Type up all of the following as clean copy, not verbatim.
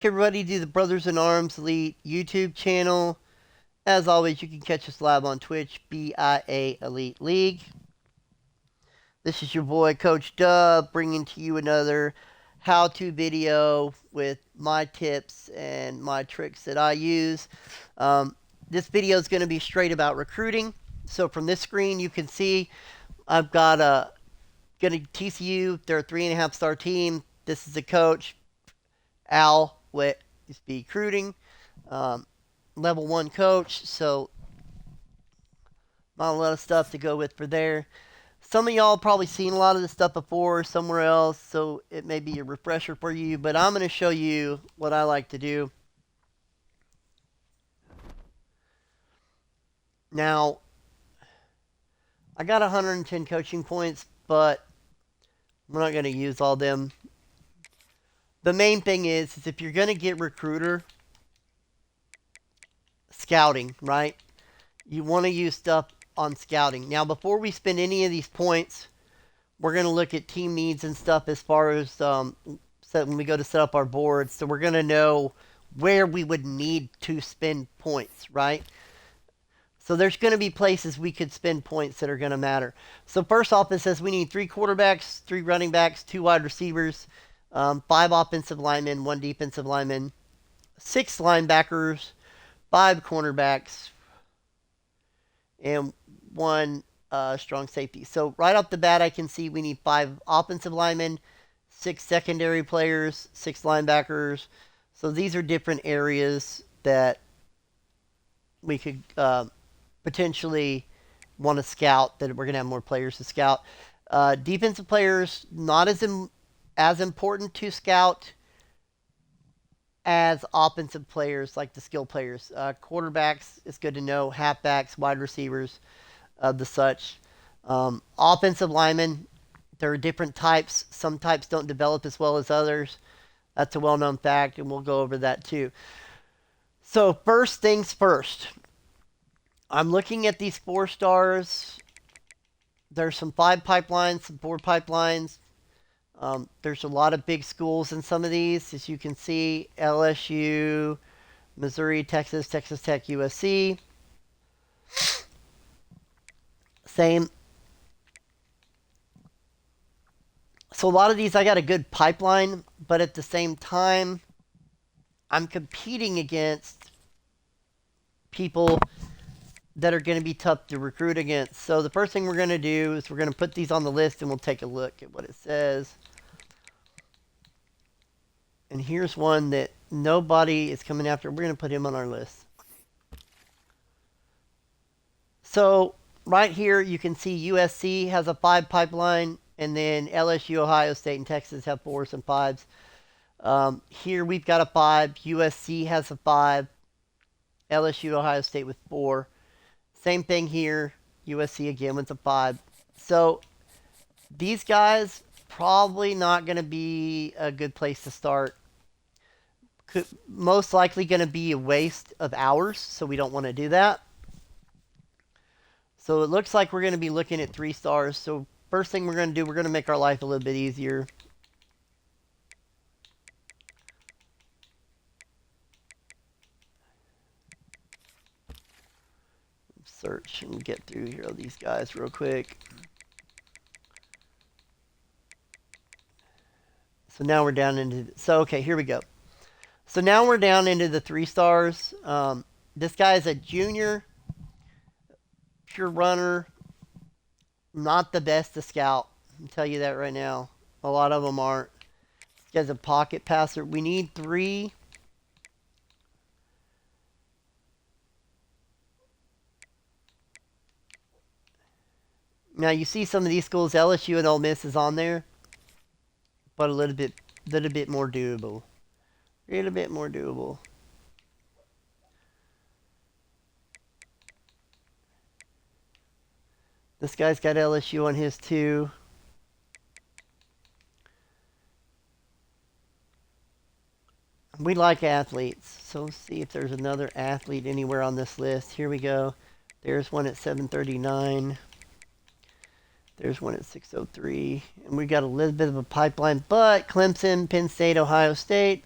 Everybody do the Brothers in Arms Elite YouTube channel. As always, you can catch us live on Twitch, B.I.A. Elite League. This is your boy, Coach Dub, bringing to you another how-to video with my tips and my tricks that I use. This video is going to be straight about recruiting. So from this screen, you can see I've got a TCU. They're a 3.5-star team. This is the coach, Al, with be recruiting. Level 1 coach, so not a lot of stuff to go with for there. Some of y'all probably seen a lot of this stuff before somewhere else, so it may be a refresher for you, but I'm going to show you what I like to do. Now, I got 110 coaching points, but we're not going to use all them. The main thing is if you're going to get recruiter, scouting, right? You want to use stuff on scouting. Now, before we spend any of these points, we're going to look at team needs and stuff as far as when we go to set up our boards. So we're going to know where we would need to spend points, right? So there's going to be places we could spend points that are going to matter. So first off, it says we need 3 quarterbacks, 3 running backs, 2 wide receivers, 5 offensive linemen, 1 defensive lineman, 6 linebackers, 5 cornerbacks, and 1 strong safety. So right off the bat, I can see we need 5 offensive linemen, 6 secondary players, 6 linebackers. So these are different areas that we could potentially want to scout, that we're going to have more players to scout. Defensive players, not as important to scout as offensive players, like the skill players. Quarterbacks is good to know, halfbacks, wide receivers, the such. Offensive linemen, there are different types. Some types don't develop as well as others. That's a well-known fact, and we'll go over that too. So first things first, I'm looking at these 4 stars. There's some 5 pipelines, some 4 pipelines. There's a lot of big schools in some of these, as you can see: LSU, Missouri, Texas, Texas Tech, USC. Same. So a lot of these, I got a good pipeline, but at the same time, I'm competing against people that are going to be tough to recruit against. So the first thing we're going to do is we're going to put these on the list, and we'll take a look at what it says. And here's one that nobody is coming after. We're going to put him on our list. So right here, you can see USC has a 5 pipeline, and then LSU, Ohio State, and Texas have 4s and 5s. Here we've got a 5. USC has a 5. LSU, Ohio State with 4. Same thing here. USC again with a 5. So these guys probably not going to be a good place to start. Most likely going to be a waste of hours, so we don't want to do that. So it looks like we're going to be looking at 3 stars. So first thing we're going to do, we're going to make our life a little bit easier. Search and get through here all these guys real quick. So now we're down into, okay, here we go. So now we're down into the 3 stars. This guy is a junior, pure runner, not the best to scout. I'll tell you that right now. A lot of them aren't. This guy's a pocket passer. We need 3. Now you see some of these schools, LSU and Ole Miss is on there, but a little bit more doable. A little bit more doable. This guy's got LSU on his too. We like athletes, so let's see if there's another athlete anywhere on this list. Here we go. There's one at 739. There's one at 603. And we got a little bit of a pipeline, but Clemson, Penn State, Ohio State.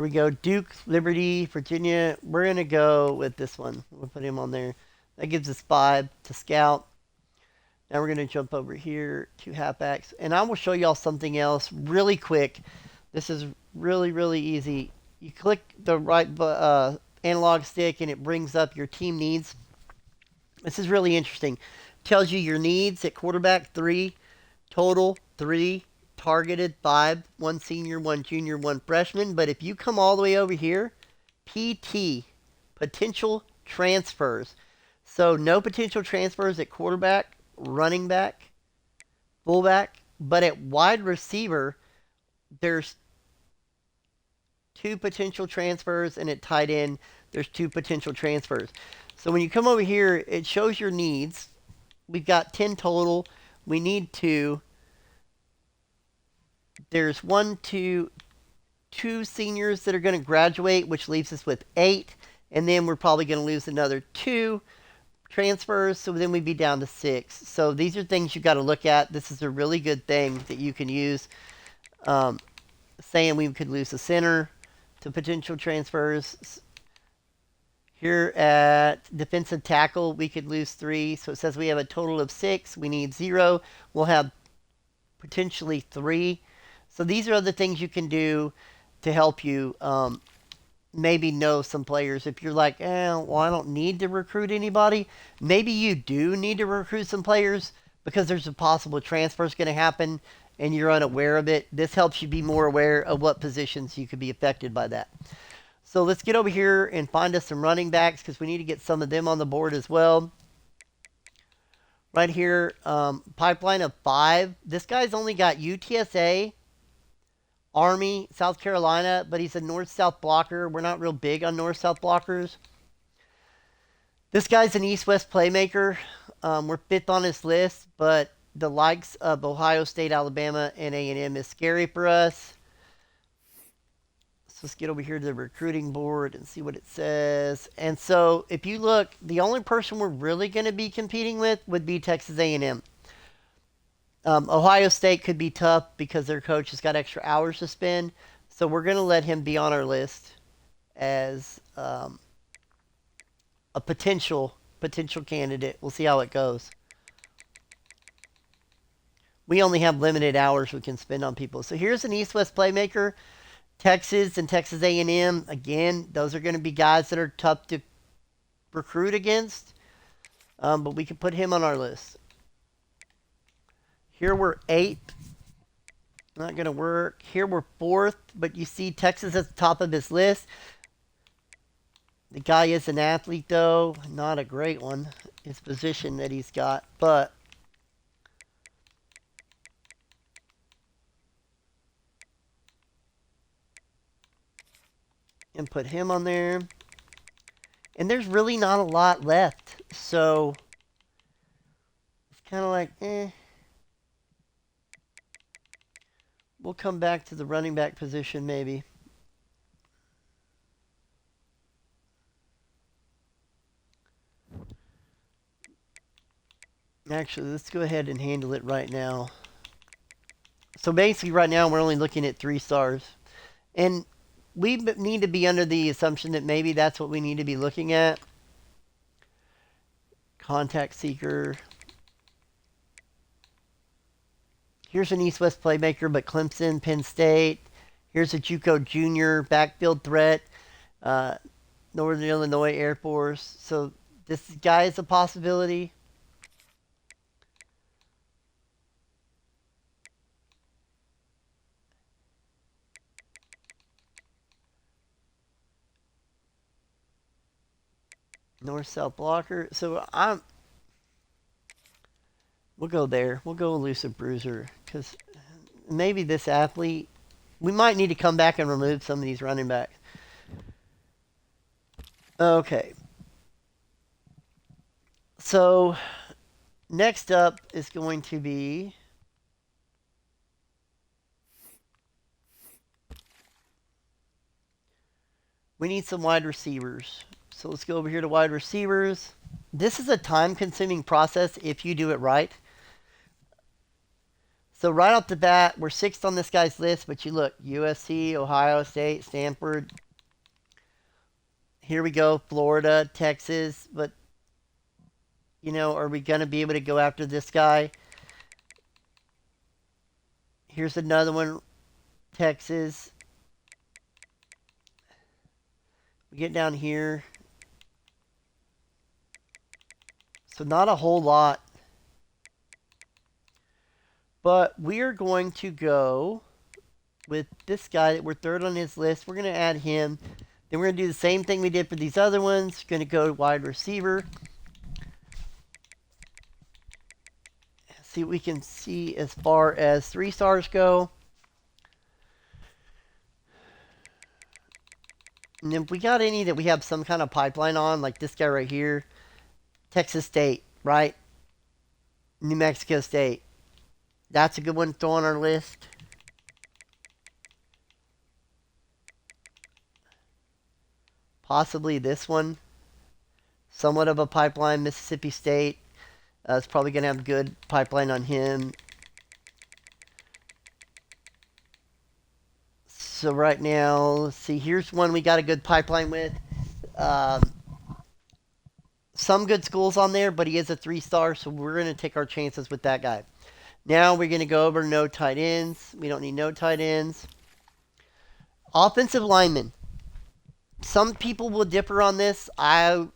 Here we go. Duke, Liberty, Virginia. We're going to go with this one. We'll put him on there. That gives us 5 to scout. Now we're going to jump over here to halfbacks. And I will show y'all something else really quick. This is really, really easy. You click the right analog stick and it brings up your team needs. This is really interesting. Tells you your needs at quarterback 3, total 3, targeted 5, 1 senior, 1 junior, 1 freshman. But if you come all the way over here, PT, potential transfers. So no potential transfers at quarterback, running back, fullback, but at wide receiver, there's 2 potential transfers, and at tight end, there's 2 potential transfers. So when you come over here, it shows your needs. We've got 10 total. We need 2. There's 2 seniors that are going to graduate, which leaves us with 8. And then we're probably going to lose another 2 transfers, so then we'd be down to 6. So these are things you've got to look at. This is a really good thing that you can use. Saying we could lose a center to potential transfers. Here at defensive tackle, we could lose 3. So it says we have a total of 6. We need 0. We'll have potentially 3. So these are other things you can do to help you maybe know some players. If you're like, well, I don't need to recruit anybody. Maybe you do need to recruit some players because there's a possible transfer is going to happen and you're unaware of it. This helps you be more aware of what positions you could be affected by that. So let's get over here and find us some running backs because we need to get some of them on the board as well. Right here, pipeline of 5. This guy's only got UTSA, Army, South Carolina, but he's a north-south blocker. We're not real big on north-south blockers. This guy's an east-west playmaker. We're 5th on his list, but the likes of Ohio State, Alabama, and A&M is scary for us. So let's get over here to the recruiting board and see what it says. And so if you look, the only person we're really going to be competing with would be Texas A&M. Ohio State could be tough because their coach has got extra hours to spend. So we're going to let him be on our list as a potential candidate. We'll see how it goes. We only have limited hours we can spend on people. So here's an East-West playmaker. Texas and Texas A&M. Again, those are going to be guys that are tough to recruit against. But we can put him on our list. Here we're 8th. Not going to work. Here we're 4th. But you see Texas at the top of his list. The guy is an athlete, though. Not a great one. His position that he's got. But and put him on there. And there's really not a lot left. So it's kind of like, We'll come back to the running back position maybe. Actually, let's go ahead and handle it right now. So basically right now we're only looking at 3 stars. And we need to be under the assumption that maybe that's what we need to be looking at. Contact seeker. Here's an East-West playmaker, but Clemson, Penn State. Here's a JUCO junior backfield threat. Northern Illinois Air Force. So this guy is a possibility. North-South blocker. So we'll go there. We'll go elusive bruiser. Because maybe this athlete, we might need to come back and remove some of these running backs. Okay. So next up is going to be we need some wide receivers. So let's go over here to wide receivers. This is a time-consuming process if you do it right. So right off the bat, we're 6th on this guy's list, but you look, USC, Ohio State, Stanford. Here we go, Florida, Texas, but are we going to be able to go after this guy? Here's another one, Texas. We get down here. So not a whole lot. But we are going to go with this guy that we're 3rd on his list. We're going to add him. Then we're going to do the same thing we did for these other ones. Going to go wide receiver. See what we can see as far as 3 stars go. And if we got any that we have some kind of pipeline on, like this guy right here, Texas State, right? New Mexico State. That's a good one to throw on our list. Possibly this one. Somewhat of a pipeline, Mississippi State. It's probably going to have a good pipeline on him. So right now, let's see. Here's one we got a good pipeline with. Some good schools on there, but he is a 3-star, so we're going to take our chances with that guy. Now we're going to go over no tight ends. We don't need no tight ends. Offensive linemen. Some people will differ on this. I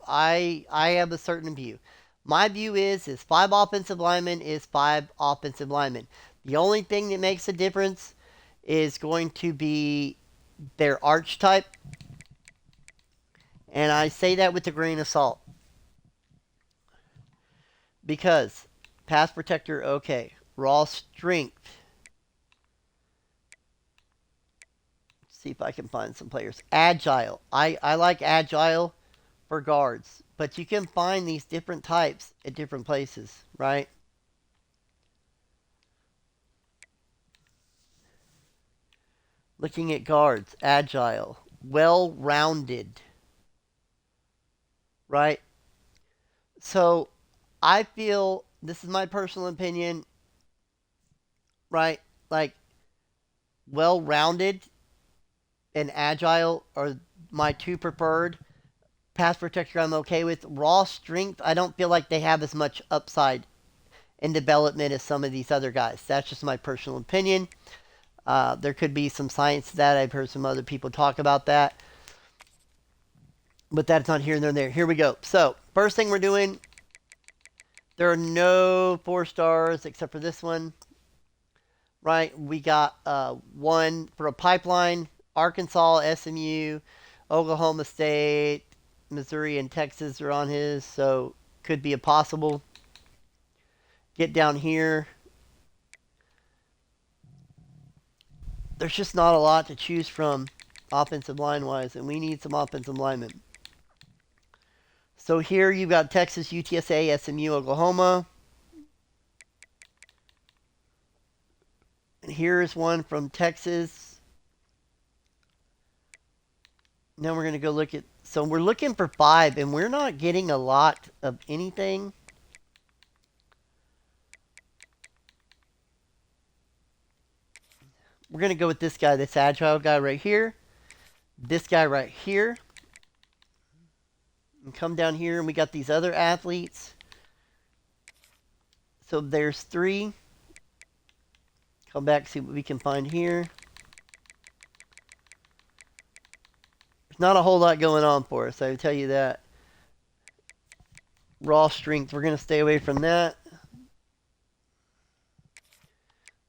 have a certain view. My view is 5 offensive linemen is 5 offensive linemen. The only thing that makes a difference is going to be their archetype. And I say that with a grain of salt. Because pass protector, okay. Raw strength. Let's see if I can find some players. Agile. I like agile for guards. But you can find these different types at different places, right? Looking at guards. Agile. Well-rounded. Right? So, I feel, this is my personal opinion, right? Like, well-rounded and agile are my 2 preferred. Pass protector I'm okay with. Raw strength, I don't feel like they have as much upside in development as some of these other guys. That's just my personal opinion. There could be some science to that. I've heard some other people talk about that. But that's not here nor there. Here we go. So, first thing we're doing, there are no 4 stars except for this one. Right? We got one for a pipeline. Arkansas, SMU, Oklahoma State, Missouri, and Texas are on his. So, could be a possible. Get down here. There's just not a lot to choose from offensive line-wise, and we need some offensive linemen. So here you've got Texas, UTSA, SMU, Oklahoma. And here's one from Texas. Now we're going to go look at... So we're looking for 5, and we're not getting a lot of anything. We're going to go with this guy, this agile guy right here. This guy right here. And come down here, and we got these other athletes. So there's 3. Come back, see what we can find here. There's not a whole lot going on for us, I will tell you that. Raw strength, we're going to stay away from that.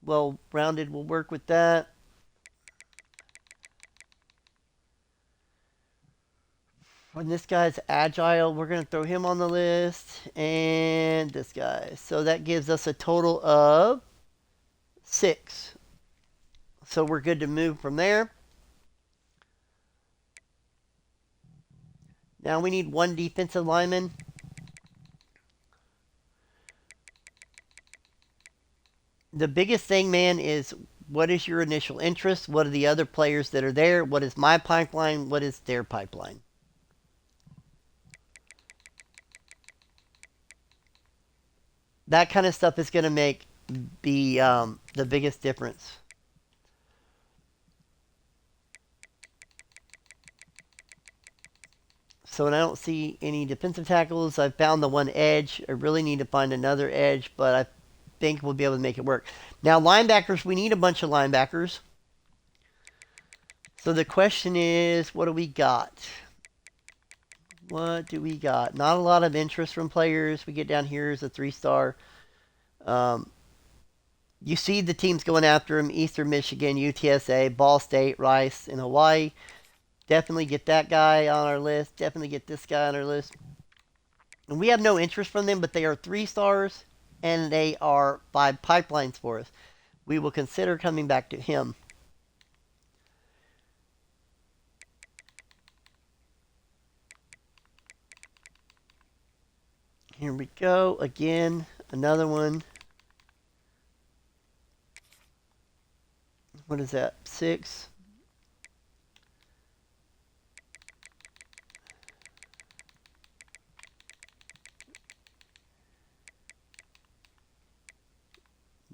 Well-rounded will work with that. When this guy's agile, we're going to throw him on the list. And this guy. So that gives us a total of 6. So we're good to move from there. Now we need 1 defensive lineman. The biggest thing, man, is what is your initial interest? What are the other players that are there? What is my pipeline? What is their pipeline? That kind of stuff is going to make be the biggest difference. So when I don't see any defensive tackles, I've found the one edge. I really need to find another edge, but I think we'll be able to make it work. Now, linebackers, we need a bunch of linebackers. So the question is, what do we got? What do we got? Not a lot of interest from players. We get down here as a 3-star. You see the teams going after him: Eastern Michigan, UTSA, Ball State, Rice, and Hawaii. Definitely get that guy on our list. Definitely get this guy on our list. And we have no interest from them, but they are 3-stars, and they are 5 pipelines for us. We will consider coming back to him. Here we go. Again, another one. What is that? 6.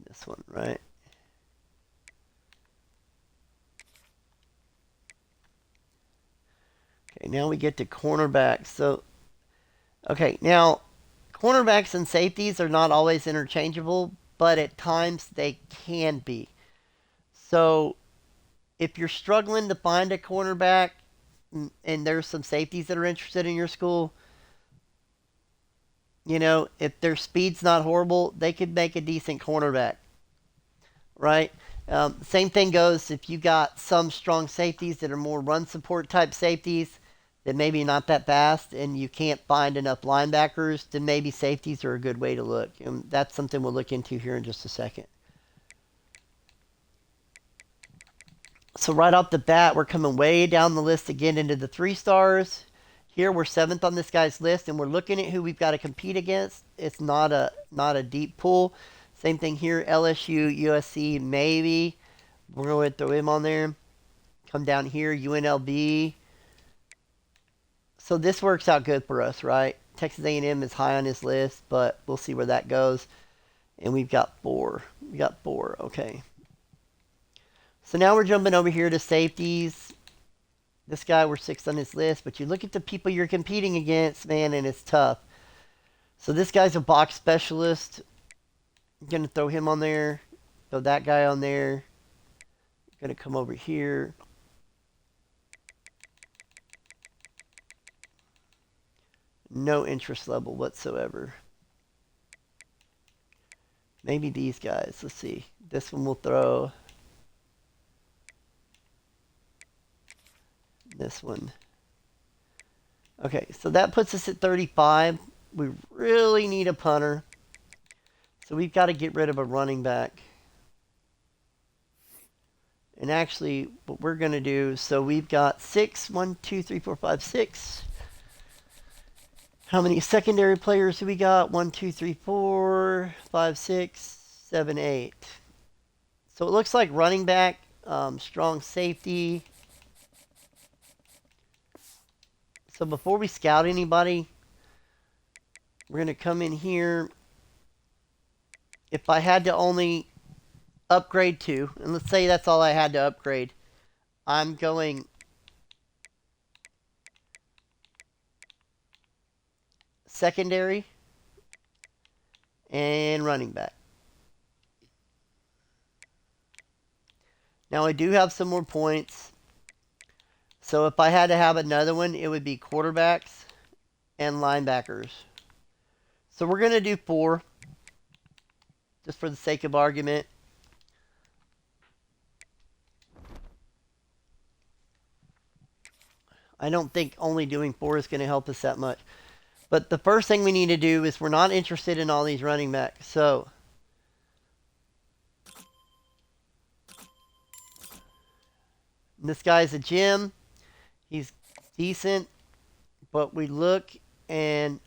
This one, right? Okay, now we get to cornerbacks. So, okay, now cornerbacks and safeties are not always interchangeable, but at times they can be. So, if you're struggling to find a cornerback and there's some safeties that are interested in your school, you know, if their speed's not horrible, they could make a decent cornerback, right? Same thing goes if you got some strong safeties that are more run support type safeties that maybe not that fast and you can't find enough linebackers, then maybe safeties are a good way to look. And that's something we'll look into here in just a second. So right off the bat, we're coming way down the list again into the 3-stars. Here we're 7th on this guy's list, and we're looking at who we've got to compete against. It's not a deep pool. Same thing here, LSU, USC, maybe. We're going to throw him on there. Come down here, UNLV. So this works out good for us, right? Texas A&M is high on his list, but we'll see where that goes. And we've got 4. We got 4, okay. So now we're jumping over here to safeties. This guy, we're 6th on his list, but you look at the people you're competing against, man, and it's tough. So this guy's a box specialist. I'm going to throw him on there. Throw that guy on there. I'm going to come over here. No interest level whatsoever. Maybe these guys. Let's see. This one we'll throw. This one. Okay, so that puts us at 35. We really need a punter. So we've got to get rid of a running back. And actually, what we're going to do, so we've got 6. 1, 2, 3, 4, 5, 6. How many secondary players do we got? 1, 2, 3, 4, 5, 6, 7, 8. So it looks like running back, strong safety. So before we scout anybody, we're going to come in here. If I had to only upgrade 2, and let's say that's all I had to upgrade, I'm going secondary and running back. Now I do have some more points. So if I had to have another one, it would be quarterbacks and linebackers. So we're going to do 4, just for the sake of argument. I don't think only doing 4 is going to help us that much. But the first thing we need to do is we're not interested in all these running backs. So this guy's a gem. He's decent. But we look and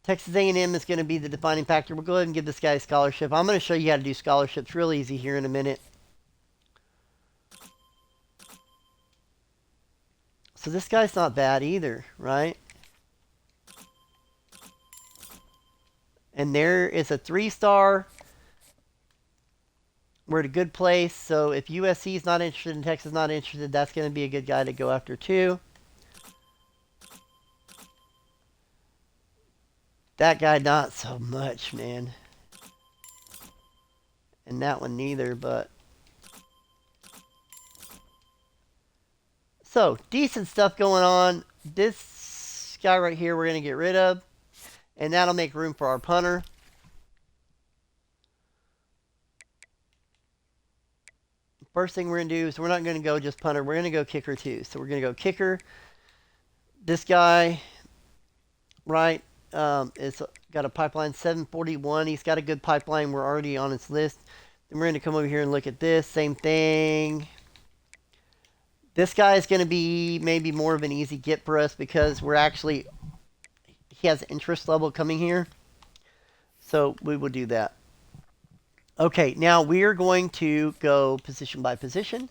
Texas A&M is going to be the defining factor. We'll go ahead and give this guy a scholarship. I'm going to show you how to do scholarships real easy here in a minute. So this guy's not bad either, right? And there is a 3-star. We're at a good place. So if USC is not interested and Texas is not interested, that's going to be a good guy to go after too. That guy, not so much, man. And that one neither, but. So, decent stuff going on. This guy right here we're going to get rid of. And that'll make room for our punter. First thing we're going to do is we're not going to go just punter. We're going to go kicker too. So we're going to go kicker. This guy, right, is got a pipeline 741. He's got a good pipeline. We're already on his list. Then we're going to come over here and look at this. Same thing. This guy is going to be maybe more of an easy get for us because we're actually, he has interest level coming here. So we will do that. Okay, now we are going to go position by position.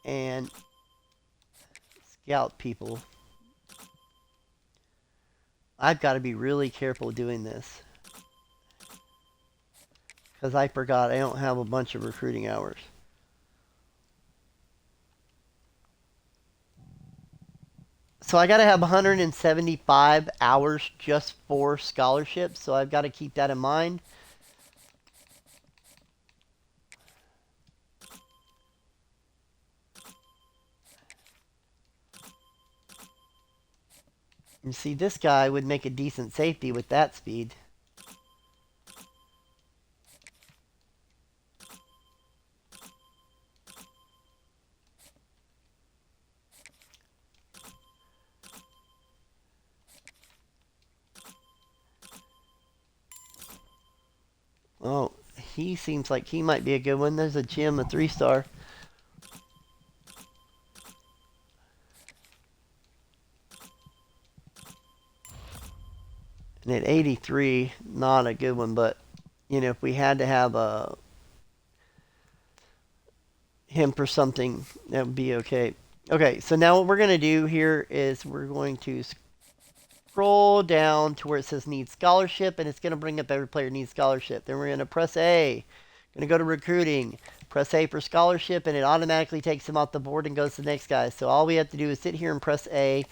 And scout people. I've got to be really careful doing this. Because I forgot I don't have a bunch of recruiting hours. So I got to have 175 hours just for scholarships. So I've got to keep that in mind. You see, this guy would make a decent safety with that speed. Oh, he seems like he might be a good one. There's a Jim, a 3-star. And at 83, not a good one, but, you know, if we had to have him for something, that would be okay. Okay, so now what we're going to do here is we're going to scroll down to where it says need scholarship, and it's going to bring up every player needs scholarship. Then we're going to press A. Going to go to recruiting. Press A for scholarship, and it automatically takes him off the board and goes to the next guy. So all we have to do is sit here and press A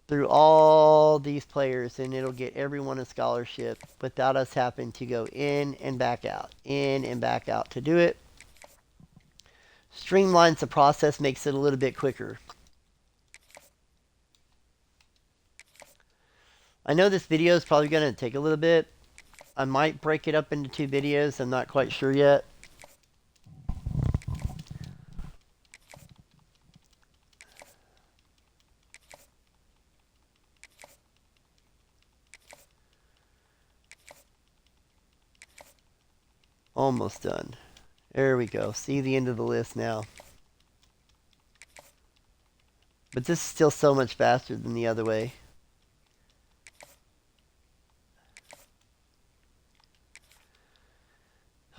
through all these players, and it'll get everyone a scholarship without us having to go in and back out, in and back out to do it. Streamlines the process, makes it a little bit quicker. I know this video is probably going to take a little bit. I might break it up into 2 videos. I'm not quite sure yet. Almost done. There we go. See the end of the list now. But this is still so much faster than the other way.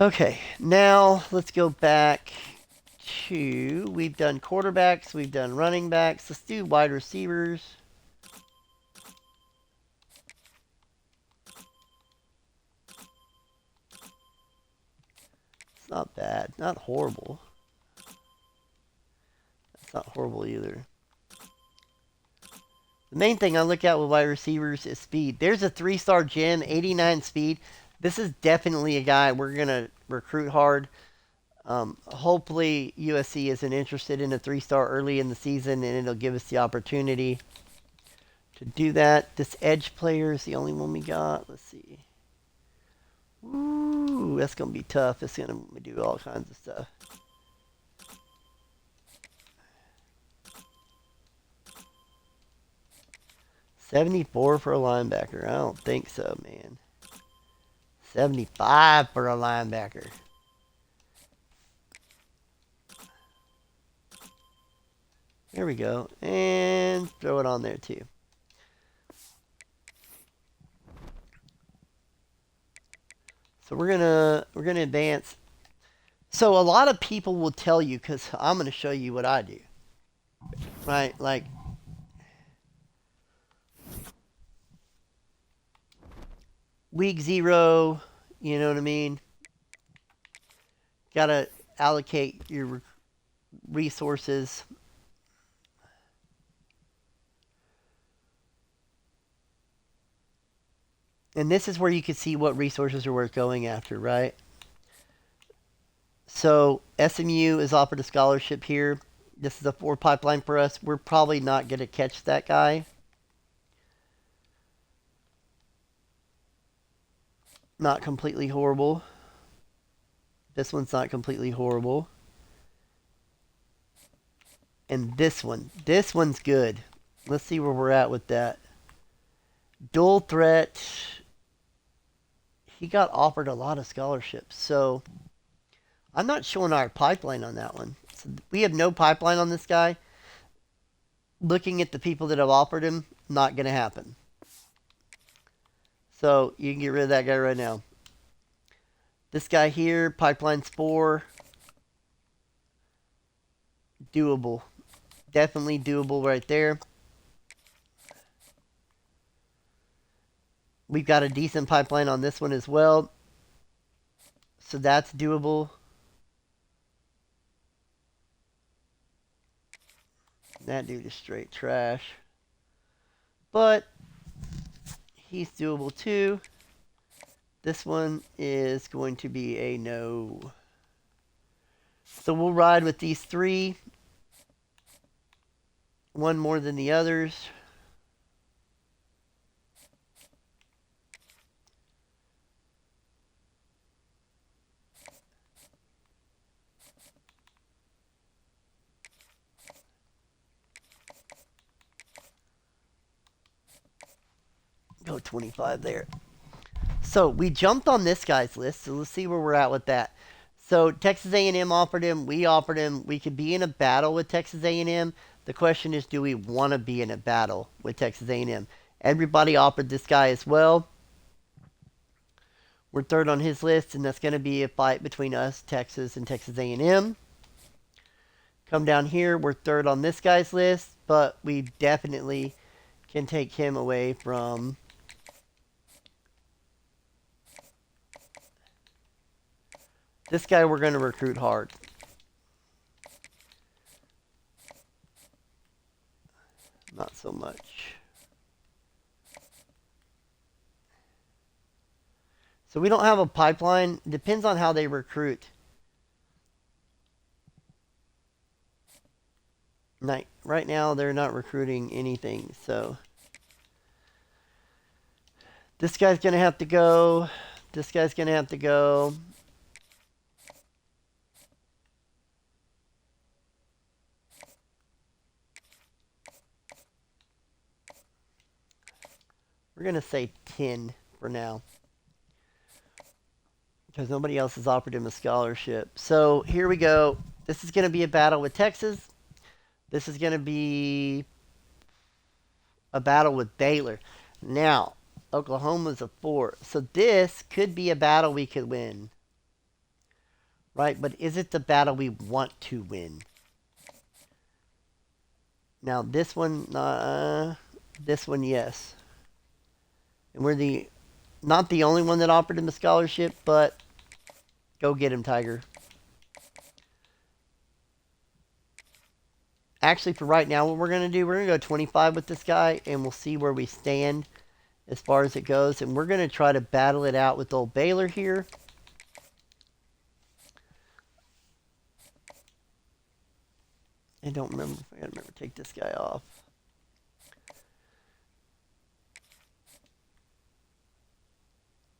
Okay, now let's go back to, we've done quarterbacks, we've done running backs. Let's do wide receivers. It's not bad, not horrible. It's not horrible either. The main thing I look at with wide receivers is speed. There's a 3-star Jim, 89 speed. This is definitely a guy we're going to recruit hard. Hopefully USC isn't interested in a 3-star early in the season, and it'll give us the opportunity to do that. This edge player is the only one we got. Let's see. Ooh, that's going to be tough. It's going to do all kinds of stuff. $74 for a linebacker. I don't think so, man. $75 for a linebacker. There we go. And throw it on there too. So we're gonna advance. So a lot of people will tell you, because I'm gonna show you what I do. Right? Like, Week 0, you know what I mean? Gotta allocate your resources. And this is where you can see what resources are worth going after, right? So SMU is offered a scholarship here. This is a 4 pipeline for us. We're probably not going to catch that guy. Not completely horrible. This one's not completely horrible. And this one's good. Let's see where we're at with that. Dual threat. He got offered a lot of scholarships. So I'm not showing our pipeline on that one. So we have no pipeline on this guy. Looking at the people that have offered him, not going to happen. So you can get rid of that guy right now. This guy here, pipeline's 4. Doable. Definitely doable right there. We've got a decent pipeline on this one as well. So that's doable. That dude is straight trash. But he's doable too. This one is going to be a no. So we'll ride with these 3. One more than the others. Go 25 there. So we jumped on this guy's list. So let's see where we're at with that. So Texas A&M offered him. We offered him. We could be in a battle with Texas A&M. The question is, do we want to be in a battle with Texas A&M? Everybody offered this guy as well. We're 3rd on his list, and that's going to be a fight between us, Texas, and Texas A&M. Come down here, we're 3rd on this guy's list, but we definitely can take him away from this guy. We're going to recruit hard. Not so much. So we don't have a pipeline. Depends on how they recruit. Right now, they're not recruiting anything. So this guy's going to have to go. This guy's going to have to go. We're going to say 10 for now, because nobody else has offered him a scholarship. So here we go. This is going to be a battle with Texas. This is going to be a battle with Baylor. Now, Oklahoma's a 4. So this could be a battle we could win. Right? But is it the battle we want to win? Now, this one, yes. And we're not the only one that offered him a scholarship, but go get him, Tiger. Actually, for right now, what we're going to do, we're going to go 25 with this guy, and we'll see where we stand as far as it goes. And we're going to try to battle it out with old Baylor here. I don't remember. I got to remember to take this guy off.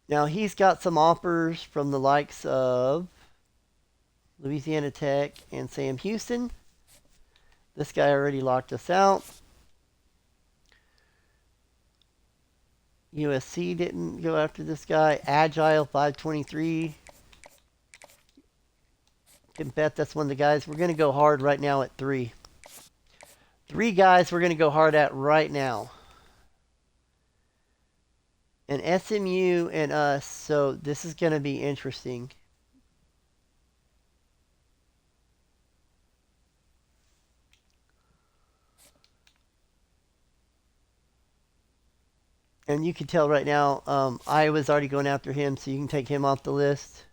Now, he's got some offers from the likes of Louisiana Tech and Sam Houston. This guy already locked us out. USC didn't go after this guy. Agile 523. Can bet that's one of the guys. We're going to go hard right now at 3. 3 guys we're going to go hard at right now. And SMU and us, so this is going to be interesting. And you can tell right now, Iowa's already going after him, so you can take him off the list.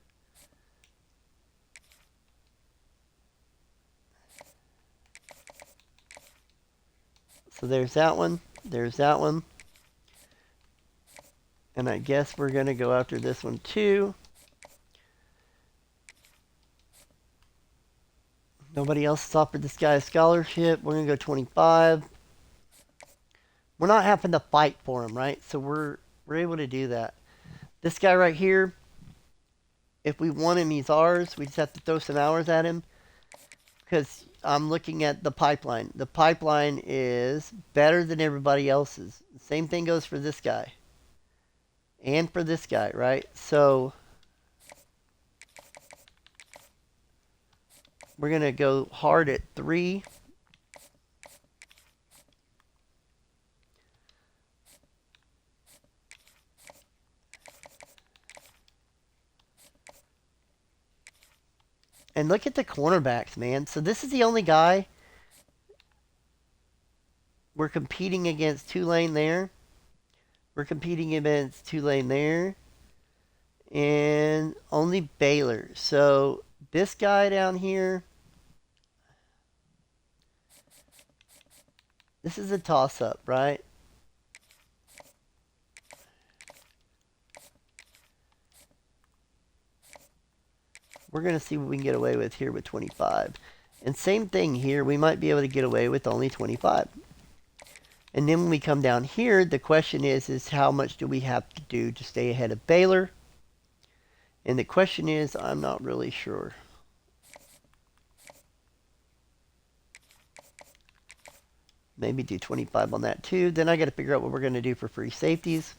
So there's that one. There's that one. And I guess we're going to go after this one too. Nobody else has offered this guy a scholarship. We're going to go 25. We're not having to fight for him, right? So we're able to do that. This guy right here, if we want him, he's ours. We just have to throw some hours at him. Because I'm looking at the pipeline. The pipeline is better than everybody else's. Same thing goes for this guy. And for this guy, right? So we're going to go hard at 3. And look at the cornerbacks, man. So this is the only guy we're competing against. Tulane there. We're competing against Tulane there. And only Baylor. So this guy down here, this is a toss-up, right? We're going to see what we can get away with here with 25. And same thing here. We might be able to get away with only 25. And then when we come down here, the question is how much do we have to do to stay ahead of Baylor? And the question is, I'm not really sure. Maybe do 25 on that too. Then I got to figure out what we're going to do for free safeties.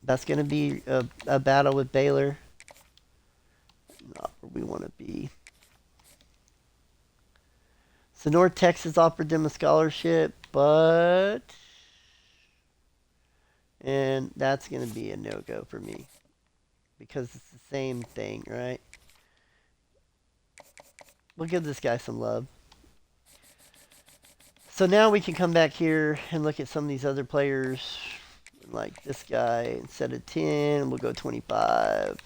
That's going to be a battle with Baylor. Not where we want to be. So North Texas offered them a scholarship, but... And that's going to be a no-go for me. Because it's the same thing, right? We'll give this guy some love. So now we can come back here and look at some of these other players. Like this guy, instead of 10, we'll go 25.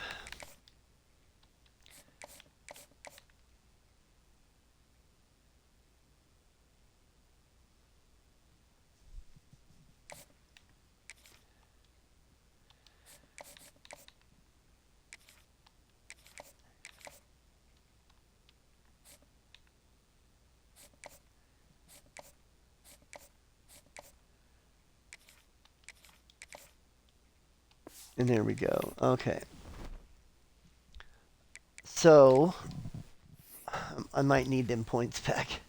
And there we go. Okay. So, I might need them points back.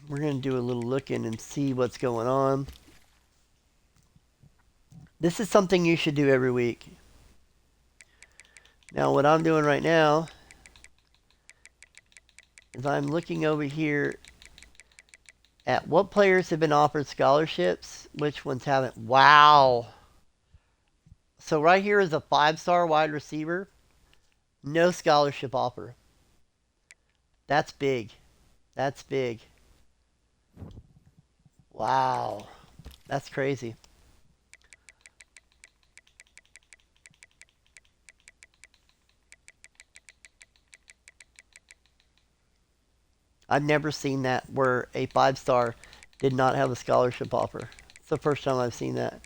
We're going to do a little looking and see what's going on. This is something you should do every week. Now, what I'm doing right now is I'm looking over here at what players have been offered scholarships, which ones haven't. Wow. So right here is a 5-star wide receiver. No scholarship offer. That's big. That's big. Wow. That's crazy. I've never seen that where a 5-star did not have a scholarship offer. It's the first time I've seen that.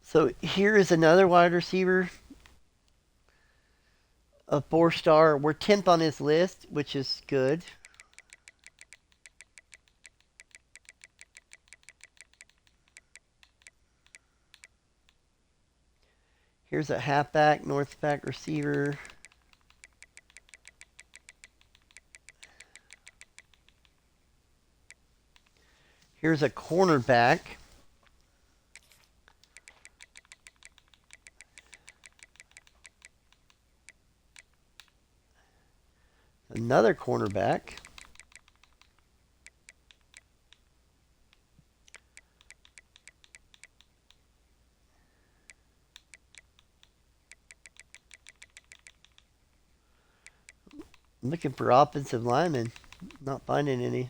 So here is another wide receiver. A 4-star. We're 10th on his list, which is good. Here's a halfback, northback receiver. Here's a cornerback. Another cornerback. I'm looking for offensive linemen. Not finding any.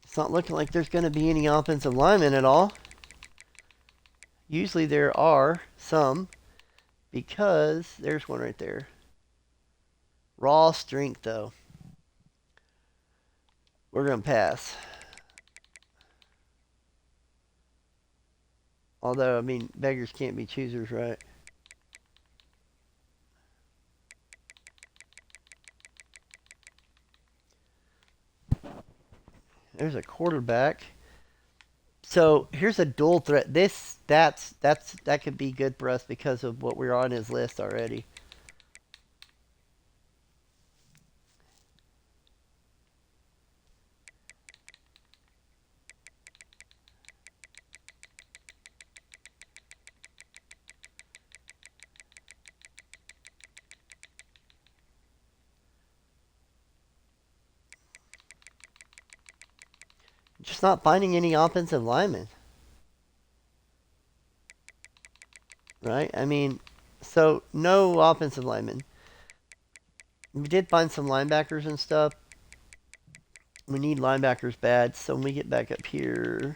It's not looking like there's going to be any offensive linemen at all. Usually there are some, because there's one right there. Raw strength, though. We're going to pass. Although, I mean, beggars can't be choosers, right? There's a quarterback. So here's a dual threat. That could be good for us because of what we're on his list already. Just not finding any offensive linemen. Right? I mean, so no offensive linemen. We did find some linebackers and stuff. We need linebackers bad. So when we get back up here,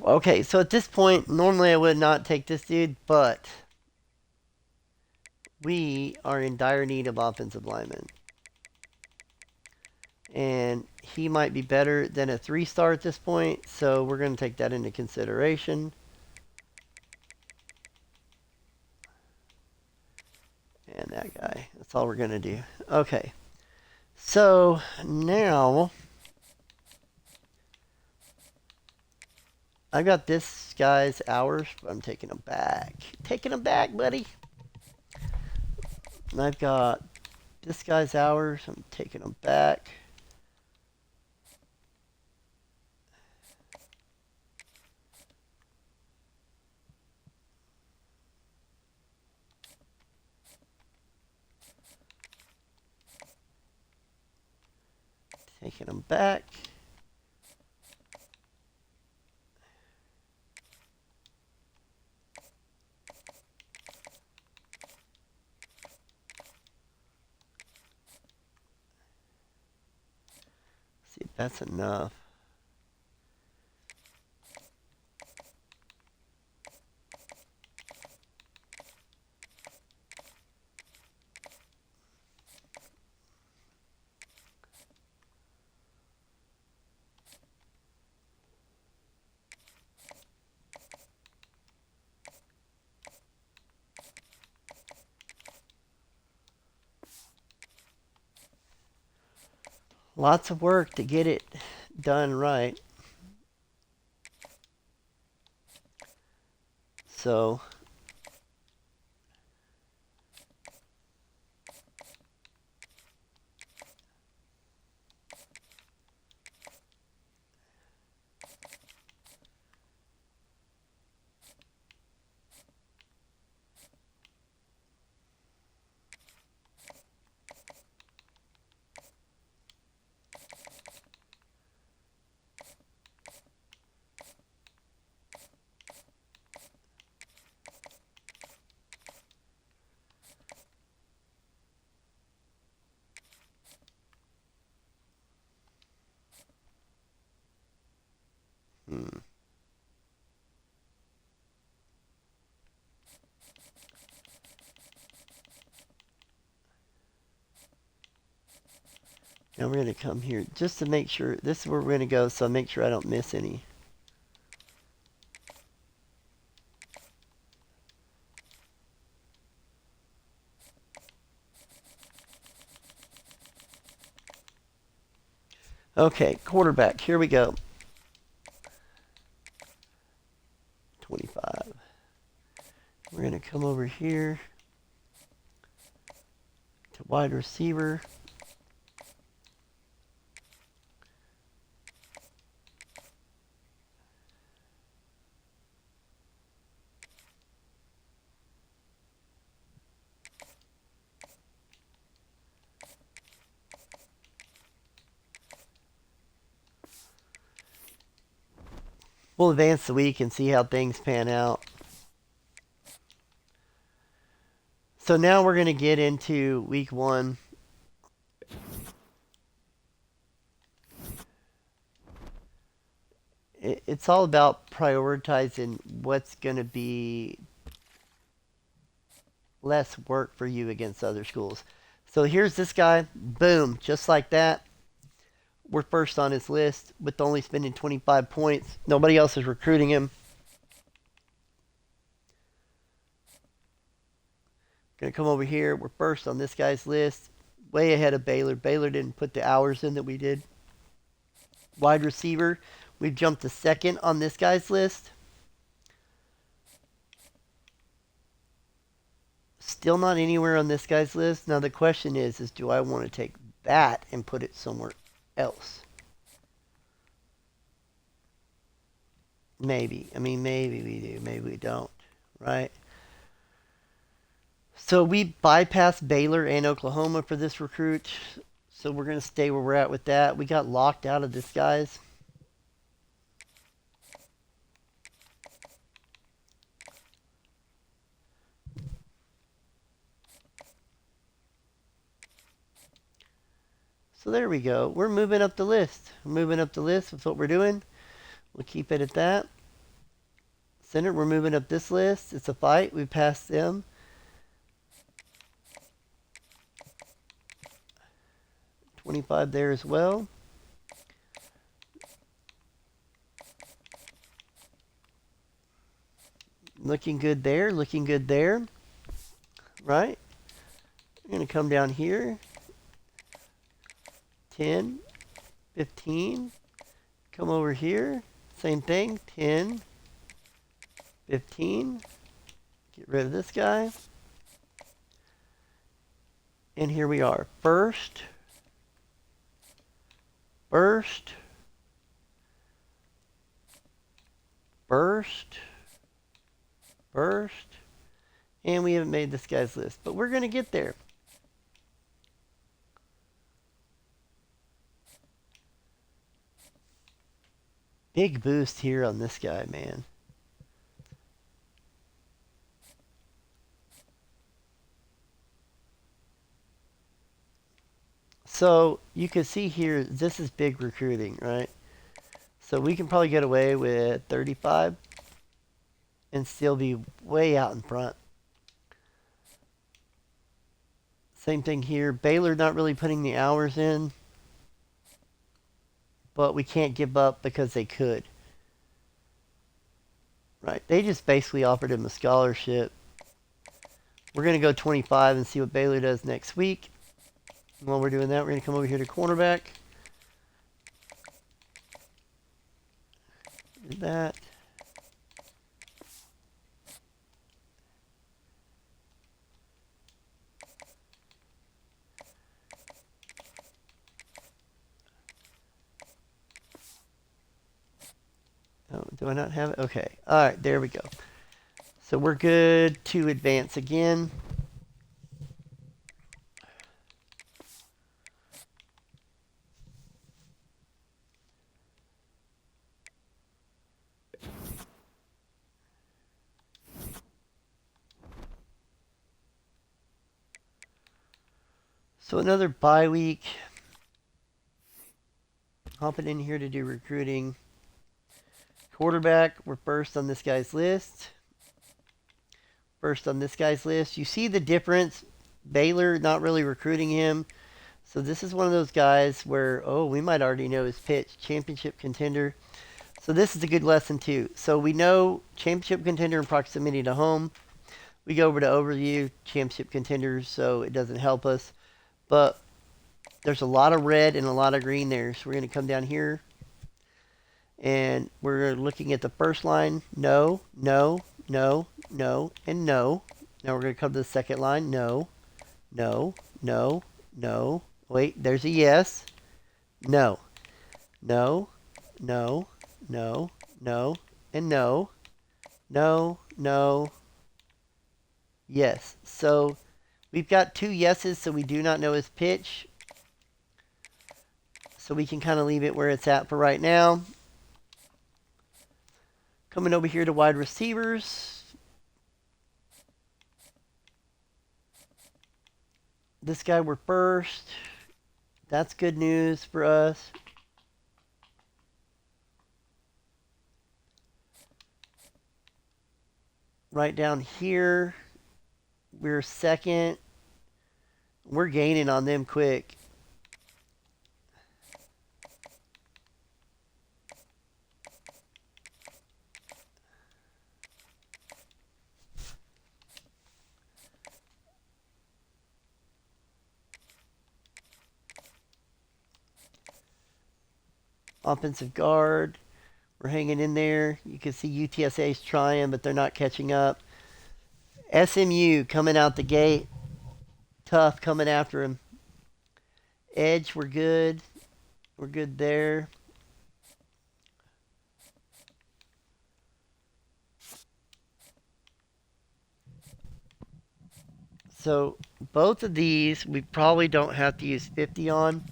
okay, so at this point, normally I would not take this dude, but we are in dire need of offensive linemen. And he might be better than a 3-star at this point, so we're going to take that into consideration. And that guy. That's all we're going to do. Okay. So now I got this guy's hours, but I'm taking them back. Taking them back, buddy. And I've got this guy's hours. I'm taking them back. Taking them back. See if that's enough. Lots of work to get it done right. So Now we're going to come here just to make sure. This is where we're going to go, so make sure I don't miss any. Okay, quarterback. Here we go. 25. We're going to come over here to wide receiver. We'll advance the week and see how things pan out. So now we're going to get into week 1. It's all about prioritizing what's going to be less work for you against other schools. So here's this guy. Boom. Just like that. We're first on his list with only spending 25 points. Nobody else is recruiting him. Going to come over here. We're first on this guy's list. Way ahead of Baylor. Baylor didn't put the hours in that we did. Wide receiver. We've jumped to second on this guy's list. Still not anywhere on this guy's list. Now the question is do I want to take that and put it somewhere else? Maybe. I mean, maybe we do. Maybe we don't. Right? So we bypassed Baylor and Oklahoma for this recruit. So we're going to stay where we're at with that. We got locked out of this guy's. So there we go. We're moving up the list. Moving up the list. That's what we're doing. We'll keep it at that. Center, we're moving up this list. It's a fight. We passed them. $25 there as well. Looking good there. Looking good there. Right? We're going to come down here. 10, 15. Come over here. Same thing. 10, 15. Get rid of this guy. And here we are. First. Burst. Burst. Burst. And we haven't made this guy's list. But we're going to get there. Big boost here on this guy, man. So you can see here, this is big recruiting, right? So we can probably get away with 35 and still be way out in front. Same thing here. Baylor not really putting the hours in, but we can't give up because they could. Right? They just basically offered him a scholarship. We're going to go 25 and see what Baylor does next week. While we're doing that, we're going to come over here to cornerback. Do that. Oh, do I not have it? Okay. All right, there we go. So we're good to advance again. So another bye week. Hopping in here to do recruiting. Quarterback, we're first on this guy's list. First on this guy's list. You see the difference. Baylor not really recruiting him. So this is one of those guys where, oh, we might already know his pitch. Championship contender. So this is a good lesson too. So we know championship contender in proximity to home. We go over to overview, championship contenders, so it doesn't help us. But there's a lot of red and a lot of green there. So we're going to come down here. And we're looking at the first line. No, no, no, no, and no. Now we're going to come to the second line. No, no, no, no. Wait, there's a yes. No, no, no, no, no, and no, no, no, yes. So we've got 2 yeses, so we do not know his pitch. So we can kind of leave it where it's at for right now. Coming over here to wide receivers. This guy we're first. That's good news for us. Right down here, we're second. We're gaining on them quick. Offensive guard. We're hanging in there. You can see UTSA's trying, but they're not catching up. SMU coming out the gate. Tough coming after him. Edge, we're good. We're good there. So both of these, we probably don't have to use 50 on.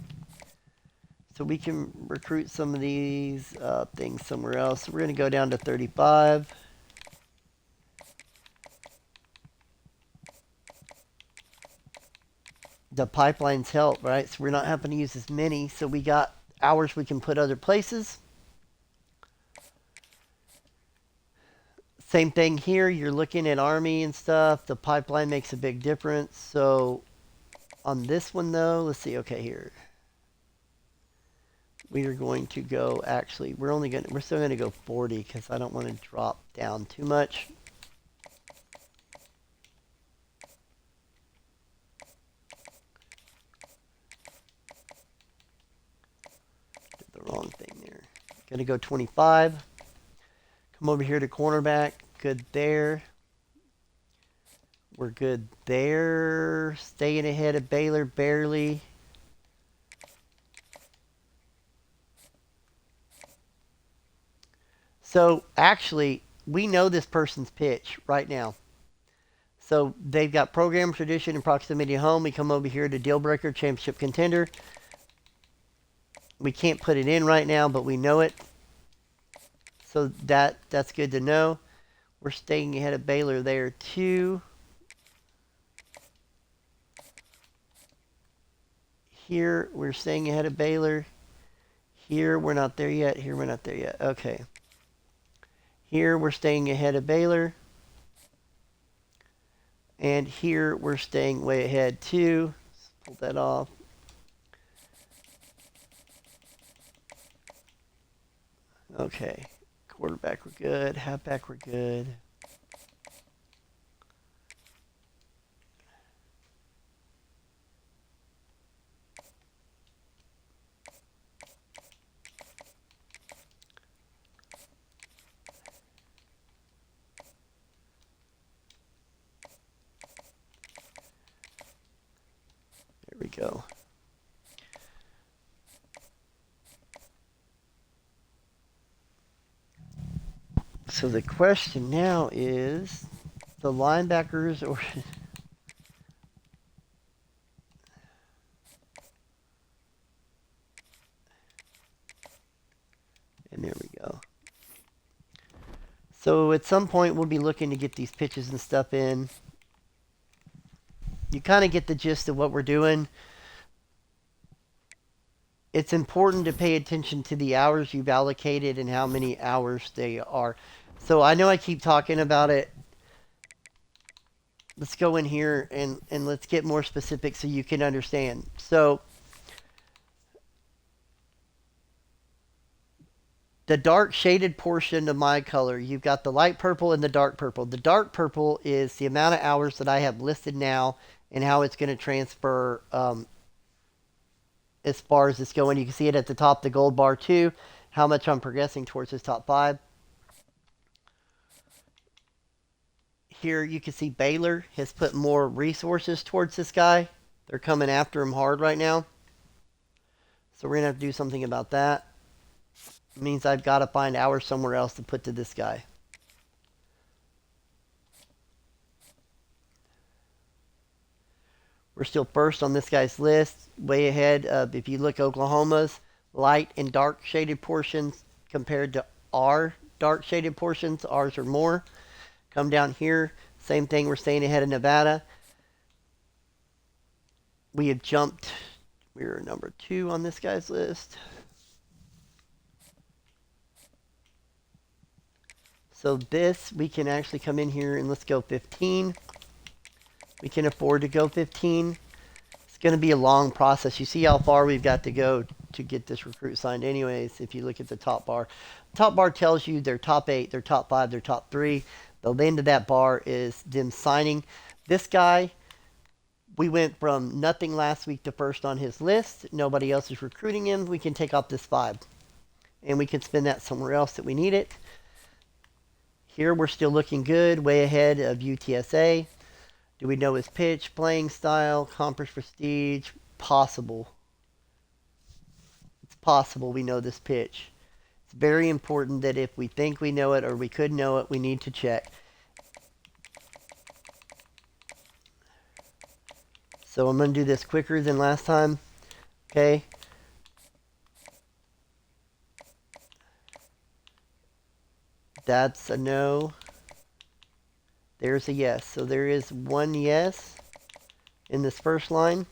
So we can recruit some of these things somewhere else. So we're going to go down to 35. The pipelines help, right? So we're not having to use as many. So we got hours we can put other places. Same thing here. You're looking at Army and stuff. The pipeline makes a big difference. So on this one, though, let's see. Okay, here. We are going to go, actually, we're still going to go 40 because I don't want to drop down too much. Did the wrong thing there. Going to go 25. Come over here to cornerback. Good there. We're good there. Staying ahead of Baylor barely. So actually, we know this person's pitch right now. So they've got program, tradition, and proximity to home. We come over here to deal breaker, championship contender. We can't put it in right now, but we know it. So that's good to know. We're staying ahead of Baylor there too. Here we're staying ahead of Baylor. Here we're not there yet. Here we're not there yet. Okay. Here we're staying ahead of Baylor. And here we're staying way ahead too. Let's pull that off. Okay. Quarterback we're good. Halfback we're good. There we go. So the question now is the linebackers or and there we go. So at some point we'll be looking to get these pitches and stuff in. You kind of get the gist of what we're doing. It's important to pay attention to the hours you've allocated and how many hours they are. So I know I keep talking about it. Let's go in here and let's get more specific so you can understand. So the dark shaded portion of my color, you've got the light purple and the dark purple. The dark purple is the amount of hours that I have listed now and how it's going to transfer as far as it's going. You can see it at the top, the gold bar too, how much I'm progressing towards this top 5. Here you can see Baylor has put more resources towards this guy. They're coming after him hard right now. So we're going to have to do something about that. It means I've got to find hours somewhere else to put to this guy. We're still first on this guy's list, way ahead of, if you look, Oklahoma's light and dark shaded portions compared to our dark shaded portions. Ours are more. Come down here, same thing, we're staying ahead of Nevada. We have jumped, we're number 2 on this guy's list. So this, we can actually come in here and let's go 15. We can afford to go 15. It's going to be a long process. You see how far we've got to go to get this recruit signed anyways. If you look at the top bar. Top bar tells you their top 8, their top 5, their top 3. The end of that bar is them signing. This guy, we went from nothing last week to first on his list. Nobody else is recruiting him. We can take off this 5. And we can spend that somewhere else that we need it. Here we're still looking good, way ahead of UTSA. Do we know his pitch, playing style, conference prestige? Possible. It's possible we know this pitch. It's very important that if we think we know it or we could know it, we need to check. So I'm going to do this quicker than last time. Okay. That's a no. There's a yes. So there is 1 yes in this first line.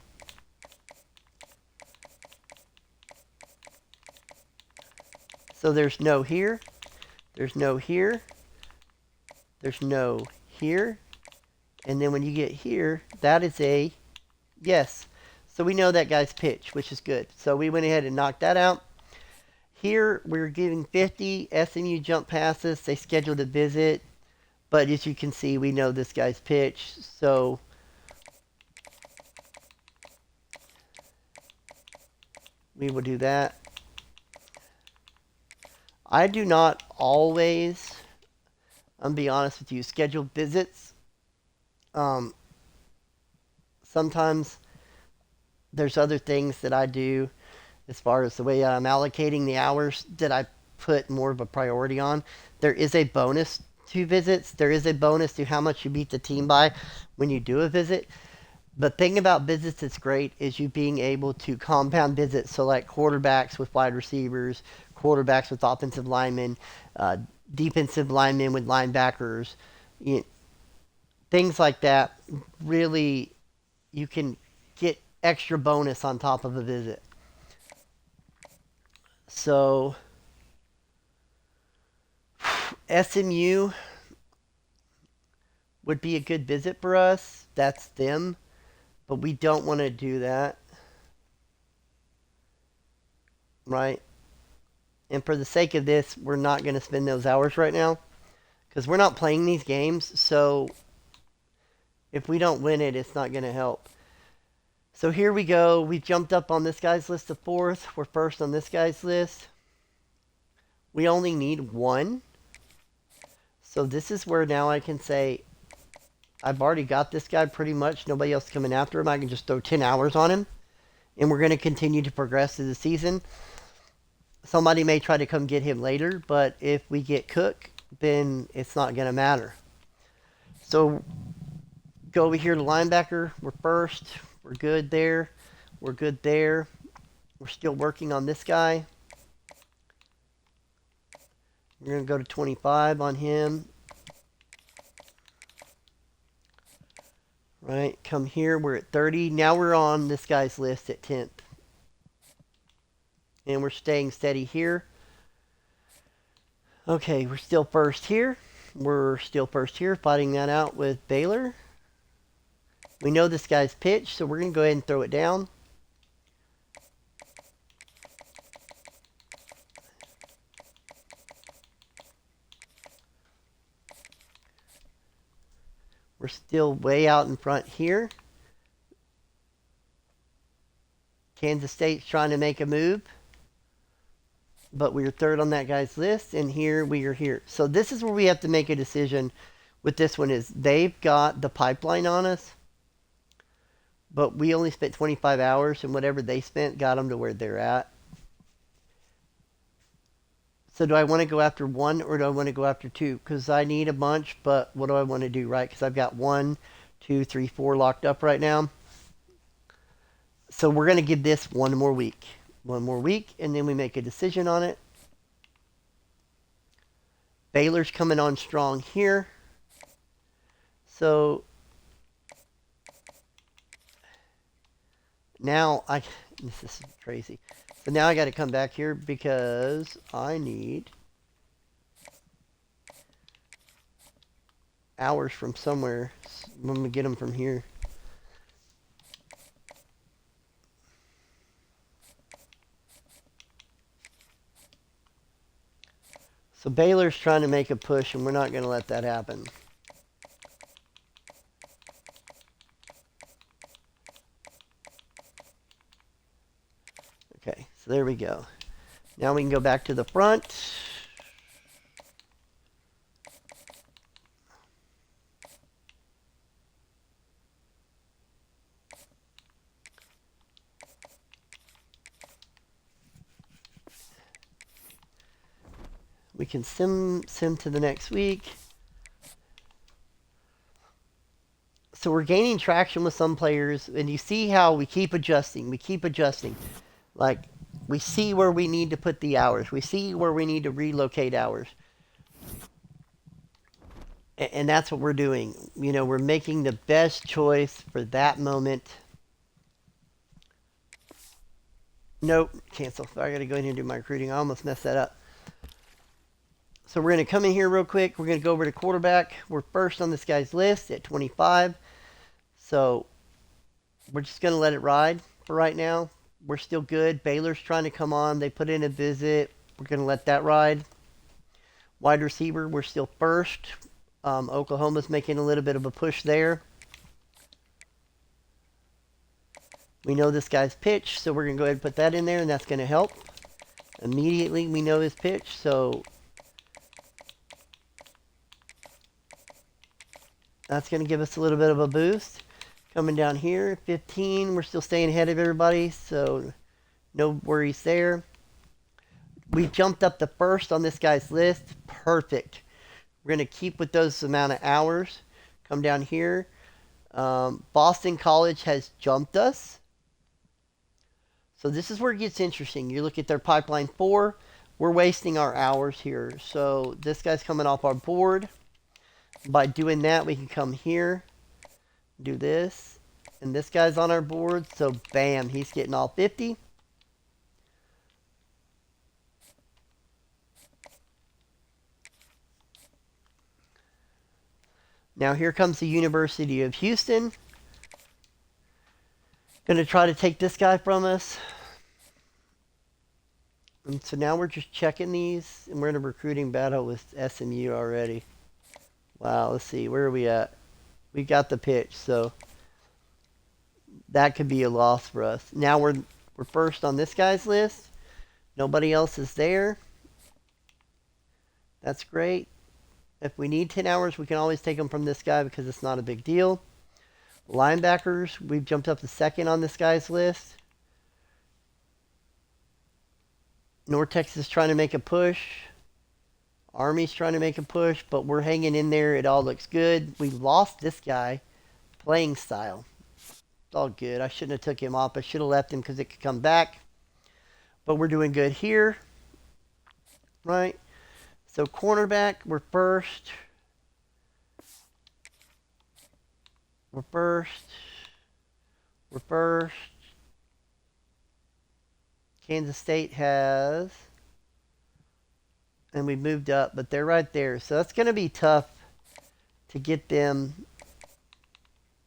So there's no here. There's no here. There's no here. And then when you get here, that is a yes. So we know that guy's pitch, which is good. So we went ahead and knocked that out. Here, we're giving 50 SMU jump passes. They scheduled a visit. But as you can see, we know this guy's pitch. So we will do that. I do not always, I'm going to be honest with you, schedule visits. Sometimes there's other things that I do as far as the way I'm allocating the hours that I put more of a priority on. There is a bonus to visits. There is a bonus to how much you beat the team by when you do a visit. The thing about visits that's great is you being able to compound visits. So like quarterbacks with wide receivers, quarterbacks with offensive linemen, defensive linemen with linebackers, things like that. Really, you can get extra bonus on top of a visit. So SMU would be a good visit for us. That's them. But we don't want to do that. Right? And for the sake of this, we're not going to spend those hours right now. Because we're not playing these games. So if we don't win it, it's not going to help. So here we go. We jumped up on this guy's list to 4th. We're first on this guy's list. We only need 1. So this is where now I can say, I've already got this guy pretty much. Nobody else coming after him. I can just throw 10 hours on him. And we're going to continue to progress through the season. Somebody may try to come get him later. But if we get Cook, then it's not going to matter. So go over here to linebacker. We're first. We're good there. We're good there. We're still working on this guy. We're going to go to 25 on him. Right, come here, we're at 30. Now we're on this guy's list at 10th. And we're staying steady here. Okay, we're still first here. We're still first here, fighting that out with Baylor. We know this guy's pitch, so we're going to go ahead and throw it down. We're still way out in front here. Kansas State's trying to make a move, but we are third on that guy's list, and here we are here. So this is where we have to make a decision with this one is they've got the pipeline on us, but we only spent 25 hours, and whatever they spent got them to where they're at. So do I want to go after one or do I want to go after two? Because I need a bunch, but what do I want to do, right? Because I've got 1, 2, 3, 4 locked up right now. So we're going to give this one more week. One more week, and then we make a decision on it. Baylor's coming on strong here. So now this is crazy. So now I got to come back here because I need hours from somewhere. I'm going to get them from here. So Baylor's trying to make a push, and we're not going to let that happen. Okay, so there we go. Now we can go back to the front. We can sim to the next week. So we're gaining traction with some players, and you see how we keep adjusting. We keep adjusting. Like, we see where we need to put the hours. We see where we need to relocate hours. And that's what we're doing. You know, we're making the best choice for that moment. Nope, cancel. I got to go in here and do my recruiting. I almost messed that up. So we're going to come in here real quick. We're going to go over to quarterback. We're first on this guy's list at 25. So we're just going to let it ride for right now. We're still good. Baylor's trying to come on. They put in a visit. We're going to let that ride. Wide receiver, we're still first. Oklahoma's making a little bit of a push there. We know this guy's pitch, so we're going to go ahead and put that in there, and that's going to help. Immediately, we know his pitch, so that's going to give us a little bit of a boost. Coming down here, 15, we're still staying ahead of everybody, so no worries there. We jumped up to first on this guy's list. Perfect. We're going to keep with those amount of hours. Come down here. Boston College has jumped us. So this is where it gets interesting. You look at their pipeline 4. We're wasting our hours here. So this guy's coming off our board. By doing that, we can come here, do this, and this guy's on our board. So bam, he's getting all 50. Now here comes the University of Houston. Gonna try to take this guy from us. And so now we're just checking these, and we're in a recruiting battle with SMU already. Wow, let's see, where are we at? We got the pitch, so that could be a loss for us. Now we're first on this guy's list. Nobody else is there. That's great. If we need 10 hours, we can always take them from this guy because it's not a big deal. Linebackers, we've jumped up to second on this guy's list. North Texas is trying to make a push. Army's trying to make a push, but we're hanging in there. It all looks good. We lost this guy. Playing style. It's all good. I shouldn't have took him off. I should have left him because it could come back. But we're doing good here. Right? So cornerback, we're first. We're first. We're first. Kansas State has. And we moved up, but they're right there. So that's going to be tough to get them.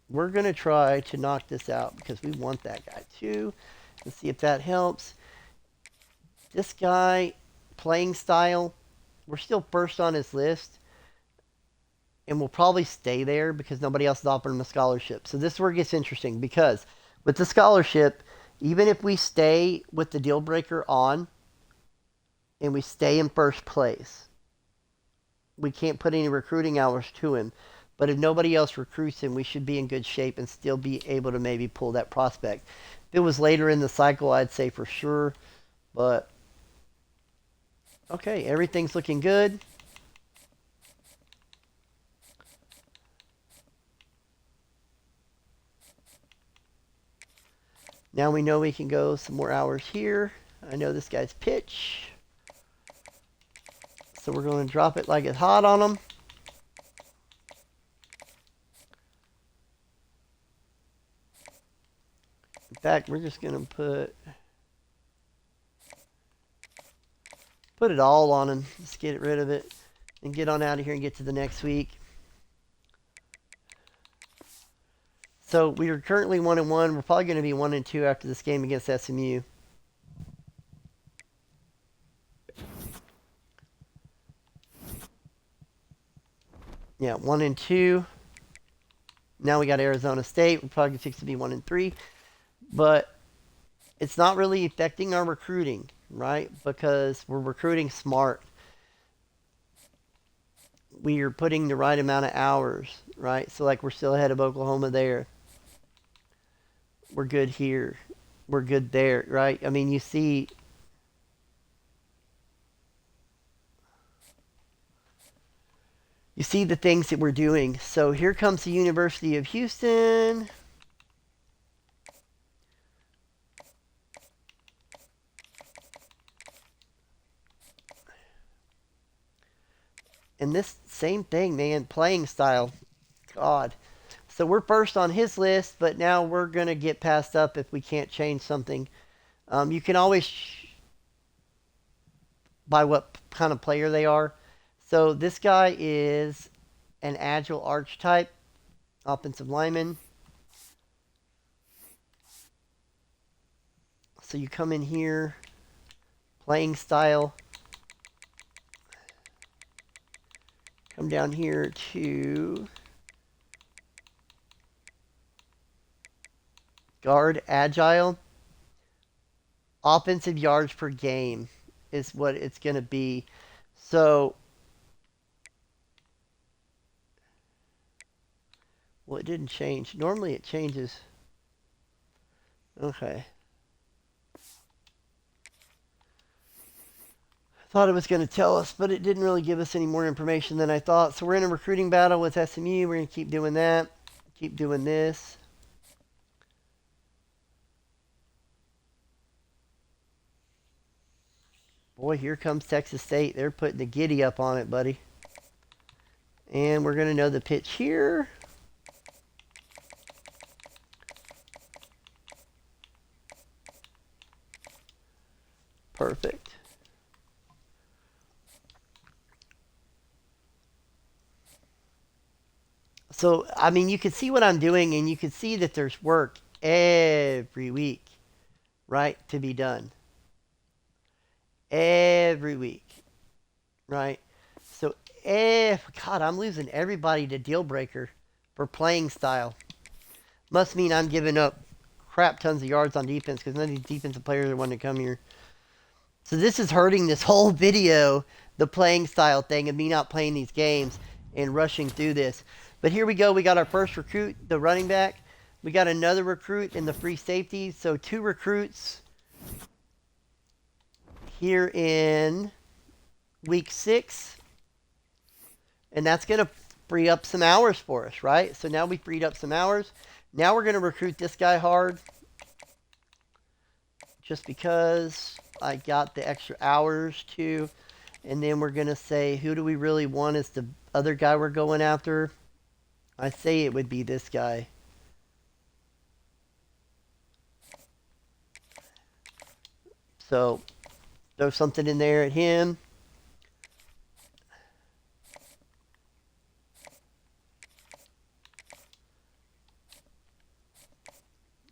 We're going to try to knock this out because we want that guy too. Let's see if that helps. This guy, playing style, we're still first on his list. and will probably stay there because nobody else is offering him a scholarship. So this is where it gets interesting, because with the scholarship, even if we stay with the deal breaker on and we stay in first place, we can't put any recruiting hours to him. But if nobody else recruits him, we should be in good shape and still be able to maybe pull that prospect. If it was later in the cycle, I'd say for sure. But okay, everything's looking good. Now we know we can go some more hours here. I know this guy's pitch. So we're going to drop it like it's hot on him. In fact, we're just going to put it all on him. Just get rid of it and get on out of here and get to the next week. So we are currently 1-1. We're probably going to be 1-2 after this game against SMU. Yeah, 1-2. Now we got Arizona State. We're probably fixed to be 1-3. But it's not really affecting our recruiting, right? Because we're recruiting smart. We are putting the right amount of hours, right? So like we're still ahead of Oklahoma there. We're good here. We're good there, right? I mean, you see the things that we're doing. So here comes the University of Houston. And this same thing, man, playing style. God. So we're first on his list, but now we're going to get passed up if we can't change something. You can always by what kind of player they are. So this guy is an agile archetype, offensive lineman. So you come in here, playing style. Come down here to guard agile. Offensive yards per game is what it's going to be. So, well, it didn't change. Normally it changes. Okay. Thought it was going to tell us, but it didn't really give us any more information than I thought. So we're in a recruiting battle with SMU. We're going to keep doing that. Keep doing this. Boy, here comes Texas State. They're putting the giddy up on it, buddy. And we're going to know the pitch here. Perfect. So, I mean, you can see what I'm doing, and you can see that there's work every week, right, to be done. Every week, right? So, God, I'm losing everybody to deal breaker for playing style. Must mean I'm giving up crap tons of yards on defense because none of these defensive players are wanting to come here. So this is hurting this whole video, the playing style thing, and me not playing these games and rushing through this. But here we go. We got our first recruit, the running back. We got another recruit in the free safety. So 2 recruits here in week 6. And that's going to free up some hours for us, right? So now we freed up some hours. Now we're going to recruit this guy hard. Just because I got the extra hours too. And then we're going to say, who do we really want as the other guy we're going after? I say it would be this guy. So, throw something in there at him.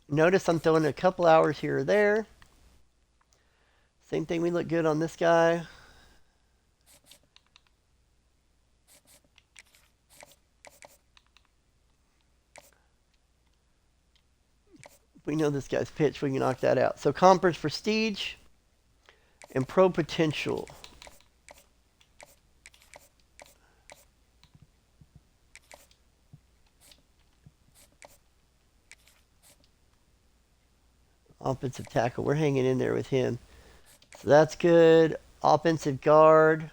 Notice I'm throwing a couple hours here or there. Same thing, we look good on this guy. We know this guy's pitch. We can knock that out. So Conference Prestige and Pro Potential. Offensive tackle. We're hanging in there with him. So that's good. Offensive guard.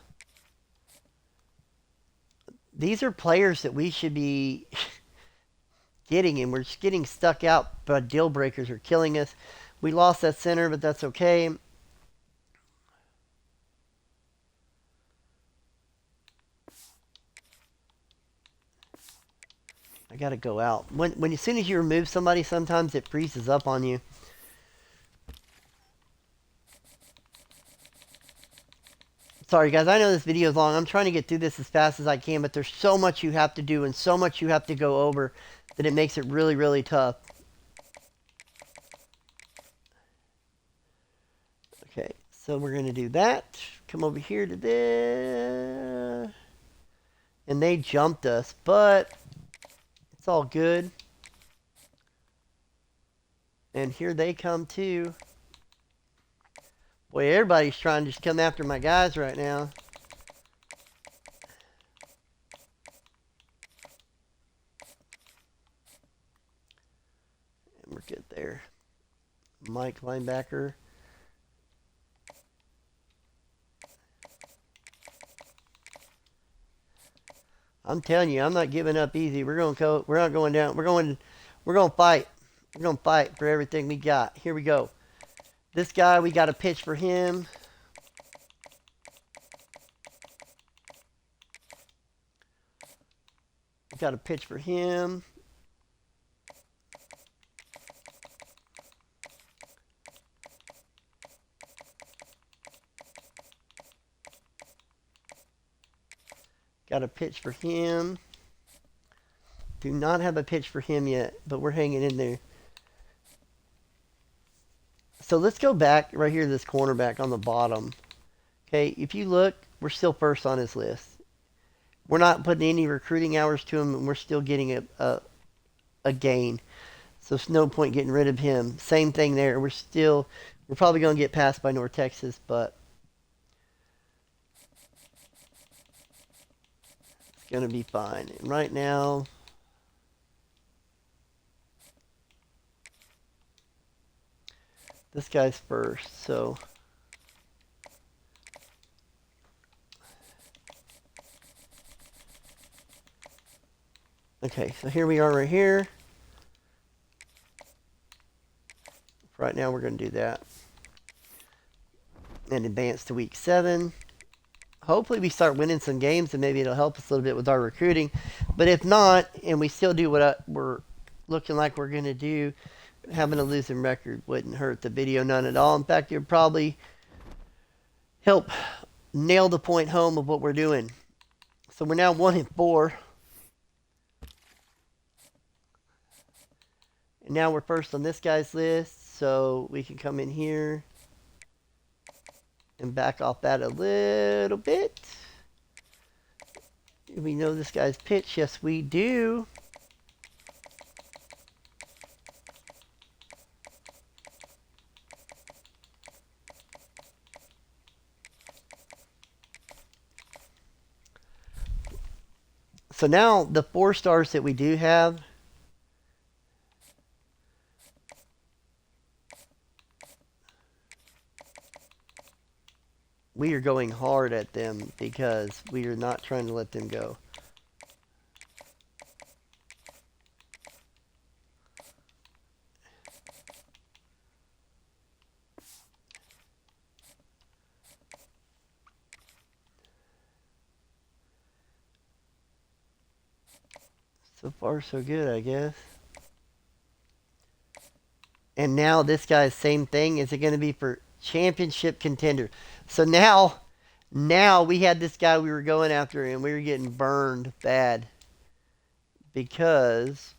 These are players that we should be getting, and we're just getting stuck out, but deal breakers are killing us. We lost that center, but that's okay. I gotta go out. When as soon as you remove somebody, sometimes it freezes up on you. Sorry guys, I know this video is long. I'm trying to get through this as fast as I can, but there's so much you have to do and so much you have to go over that it makes it really, really tough. Okay, so we're gonna do that. Come over here to this. And they jumped us, but it's all good. And here they come too. Boy, everybody's trying to just come after my guys right now. And we're good there. Mike, linebacker. I'm telling you, I'm not giving up easy. We're going to go. We're not going down. We're going to fight. We're going to fight for everything we got. Here we go. This guy, we got a pitch for him. We got a pitch for him. Got a pitch for him. Do not have a pitch for him yet, but we're hanging in there. So let's go back right here to this cornerback on the bottom. Okay, if you look, we're still first on his list. We're not putting any recruiting hours to him, and we're still getting a gain. So there's no point getting rid of him. Same thing there. We're probably going to get passed by North Texas, but it's going to be fine. And right now, this guy's first, so okay, so here we are right here. Right now we're going to do that and advance to week 7. Hopefully we start winning some games and maybe it'll help us a little bit with our recruiting. But if not, and we still do what we're looking like we're going to do, having a losing record wouldn't hurt the video none at all. In fact, it would probably help nail the point home of what we're doing. So we're now 1-4. And now we're first on this guy's list, so we can come in here and back off that a little bit. Do we know this guy's pitch? Yes, we do. So now the 4 stars that we do have, we are going hard at them because we are not trying to let them go. So far, so good, I guess. And now this guy's same thing. Is it going to be for championship contender? So now we had this guy we were going after and we were getting burned bad because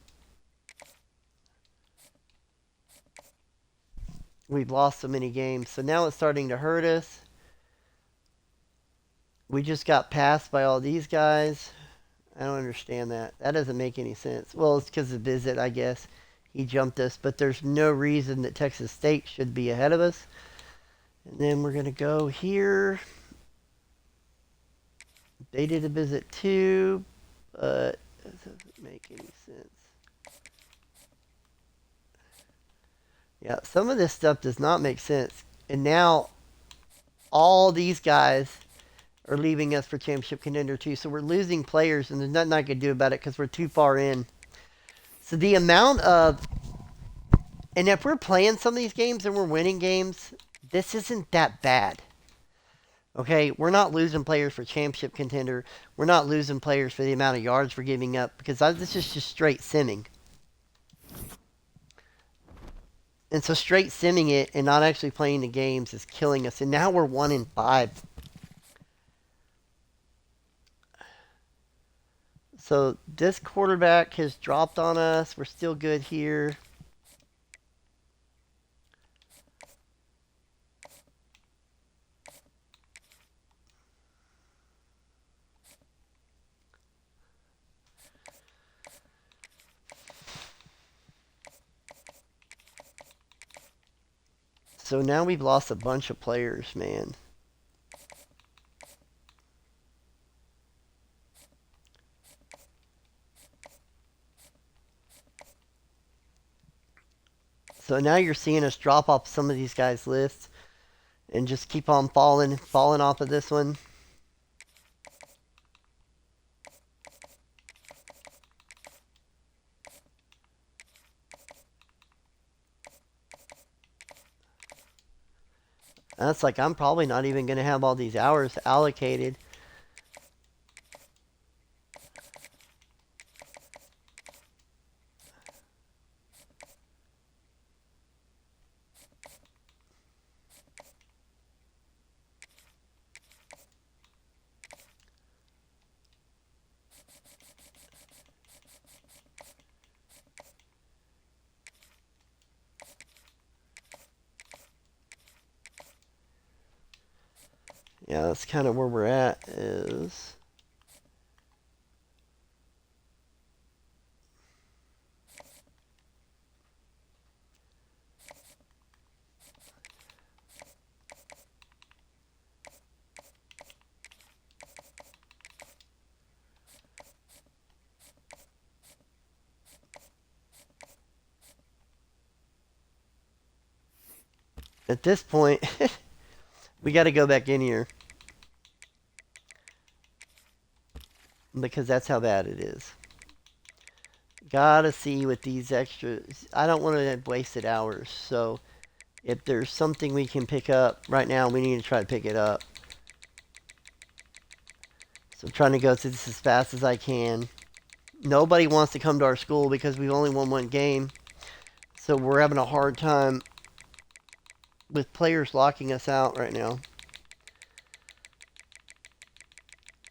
we've lost so many games. So now it's starting to hurt us. We just got passed by all these guys. I don't understand that. That doesn't make any sense. Well, it's because of Visit, I guess. He jumped us, but there's no reason that Texas State should be ahead of us. And then we're going to go here. They did a visit too, but it doesn't make any sense. Yeah, some of this stuff does not make sense. And now all these guys are leaving us for championship contender too. So we're losing players, and there's nothing I can do about it because we're too far in. So the amount of, and if we're playing some of these games and we're winning games, this isn't that bad. Okay, we're not losing players for championship contender. We're not losing players for the amount of yards we're giving up because this is just straight simming. And so straight simming it and not actually playing the games is killing us. And now we're 1-5. So this quarterback has dropped on us. We're still good here. So now we've lost a bunch of players, man. So now you're seeing us drop off some of these guys' lists and just keep on falling off of this one. That's like I'm probably not even going to have all these hours allocated. Yeah, that's kind of where we're at is... At this point, we got to go back in here. Because that's how bad it is. Gotta see with these extras. I don't want to have wasted hours. So if there's something we can pick up right now, we need to try to pick it up. So I'm trying to go through this as fast as I can. Nobody wants to come to our school because we've only won one game. So we're having a hard time with players locking us out right now.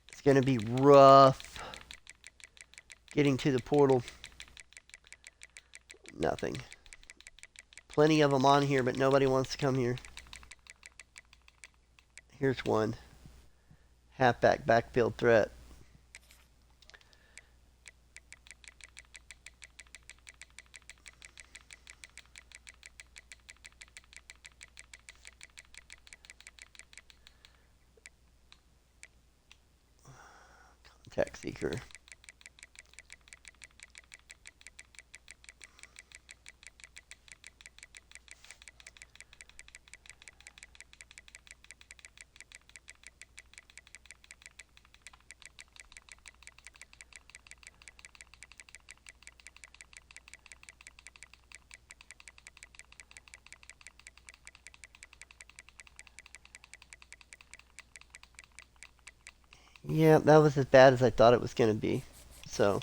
It's going to be rough getting to the portal. Nothing. Plenty of them on here, but nobody wants to come here. Here's one. Halfback, backfield threat. Contact seeker. Yeah, that was as bad as I thought it was going to be. So,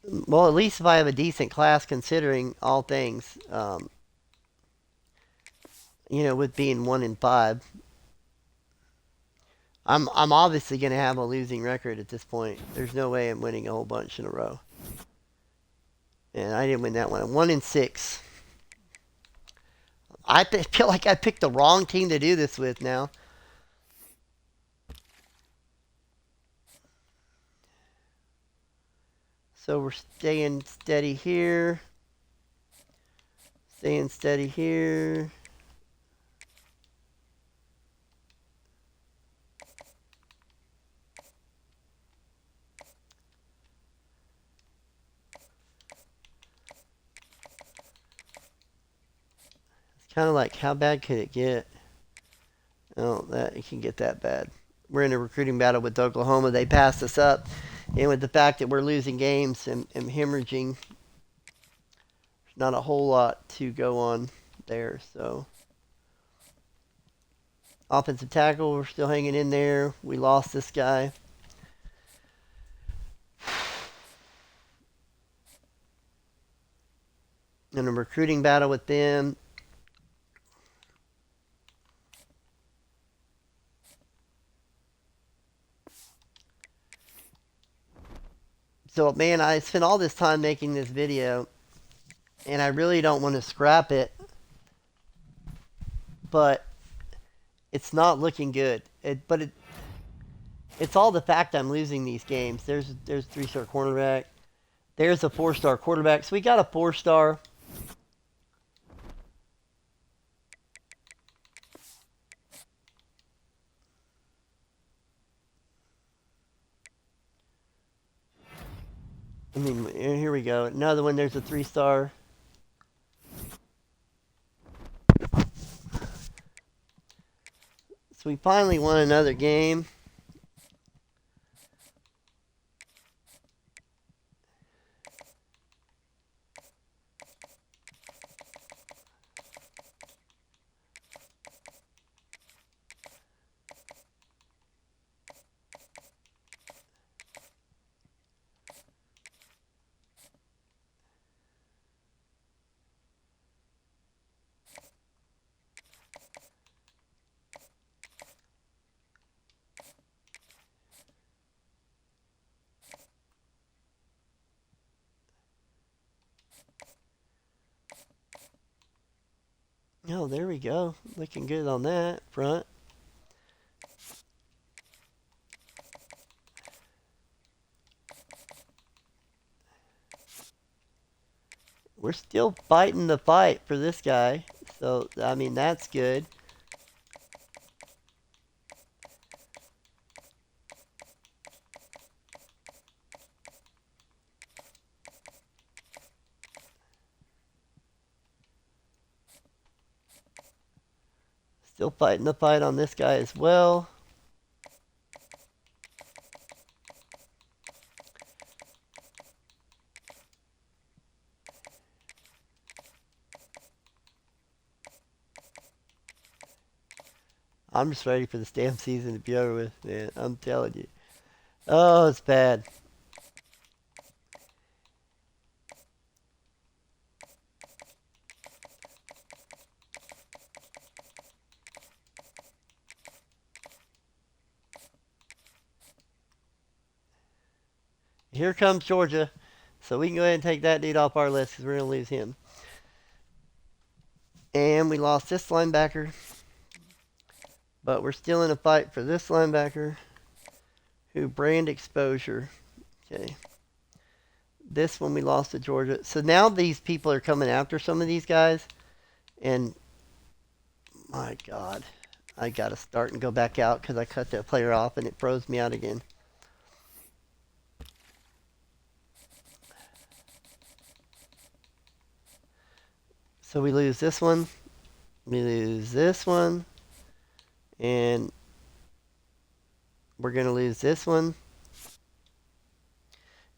well, at least if I have a decent class considering all things, you know, with being 1-5, I'm obviously going to have a losing record at this point. There's no way I'm winning a whole bunch in a row. And I didn't win that one. I'm 1-6. I feel like I picked the wrong team to do this with now. So we're staying steady here. Staying steady here. It's kind of like, how bad could it get? Oh, that it can get that bad. We're in a recruiting battle with Oklahoma. They passed us up. And with the fact that we're losing games and hemorrhaging, there's not a whole lot to go on there. So, offensive tackle, we're still hanging in there. We lost this guy. In a recruiting battle with them. So, man, I spent all this time making this video, and I really don't want to scrap it, but it's not looking good. It's all the fact I'm losing these games. There's 3-star cornerback. There's a 4-star quarterback. So we got a 4-star. I mean, here we go. Another one. There's a 3-star. So we finally won another game. Oh, there we go. Looking good on that front. We're still fighting the fight for this guy. So, I mean, that's good. Still fighting the fight on this guy as well. I'm just ready for this damn season to be over with, man. I'm telling you. Oh, it's bad. Here comes Georgia. So we can go ahead and take that dude off our list because we're going to lose him. And we lost this linebacker. But we're still in a fight for this linebacker. Who brand exposure. Okay. This one we lost to Georgia. So now these people are coming after some of these guys. And my God. I got to start and go back out because I cut that player off and it froze me out again. So we lose this one. We lose this one. And we're going to lose this one.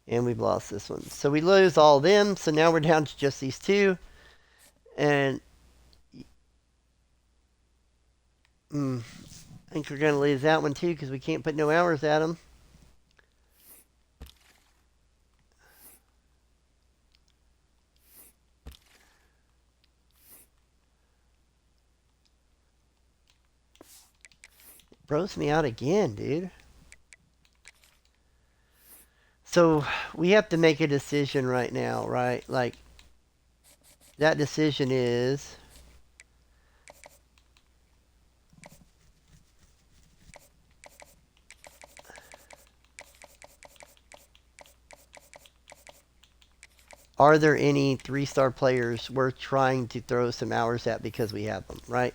And we've lost this one. So we lose all of them. So now we're down to just these two. And I think we're going to lose that one too because we can't put no hours at them. Froze me out again, dude. So we have to make a decision right now, right? Like, that decision is... are there any 3-star players worth trying to throw some hours at because we have them, right?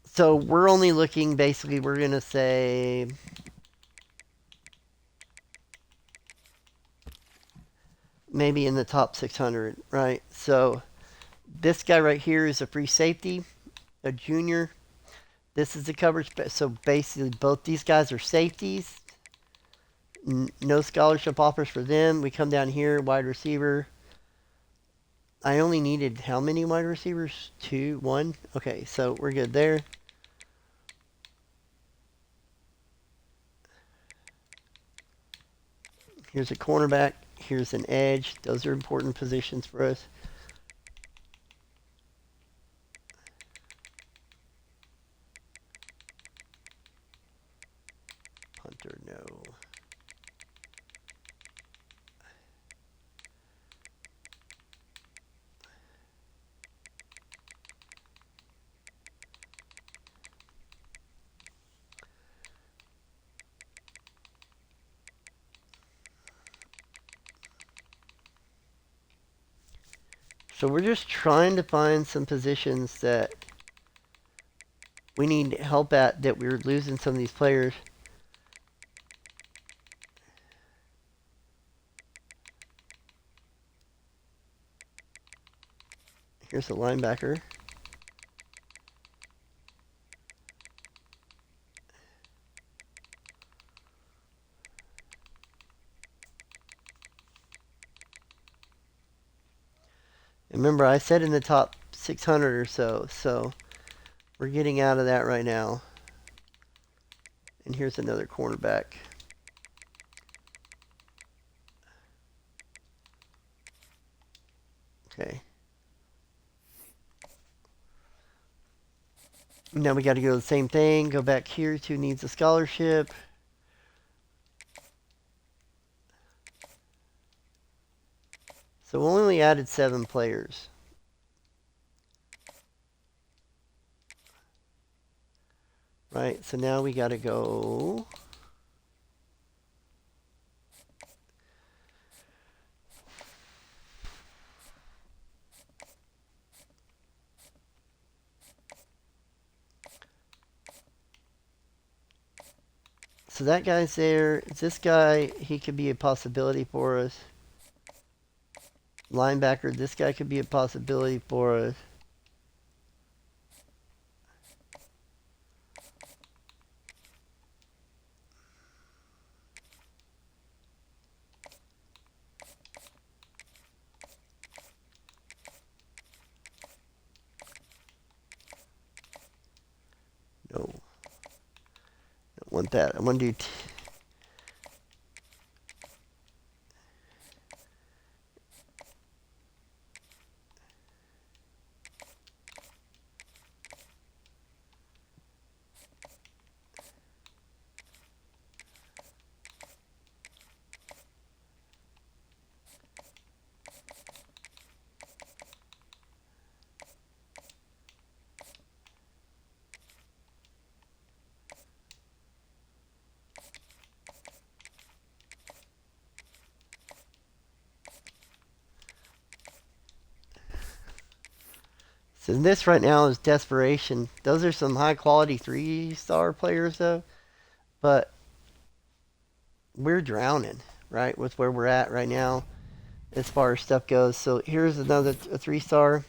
So we're only looking, basically, we're going to say maybe in the top 600, right? So this guy right here is a free safety, a junior. This is the coverage. So basically, both these guys are safeties. No scholarship offers for them. We come down here, wide receiver. I only needed how many wide receivers? 2, 1. Okay, so we're good there. Here's a cornerback. Here's an edge. Those are important positions for us. Punter, no. So we're just trying to find some positions that we need help at, that we're losing some of these players. Here's a linebacker. Remember, I said in the top 600 or so, so we're getting out of that right now. And here's another cornerback. Okay. Now we got to go the same thing. Go back here to needs a scholarship. So we only added 7 players. Right, so now we got to go. So that guy's there. This guy, he could be a possibility for us. Linebacker, this guy could be a possibility for us. No. Don't want that. I want to do... So this right now is desperation. Those are some high quality 3-star players though. But we're drowning, right, with where we're at right now as far as stuff goes. So here's another 3-star.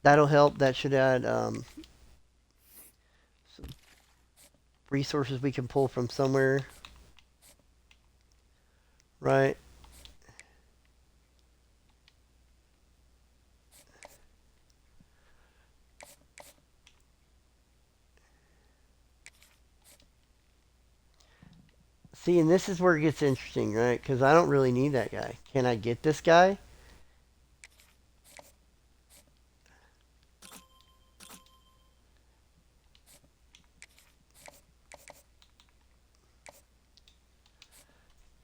That'll help. That should add some resources we can pull from somewhere. Right. See, and this is where it gets interesting, right? Because I don't really need that guy. Can I get this guy?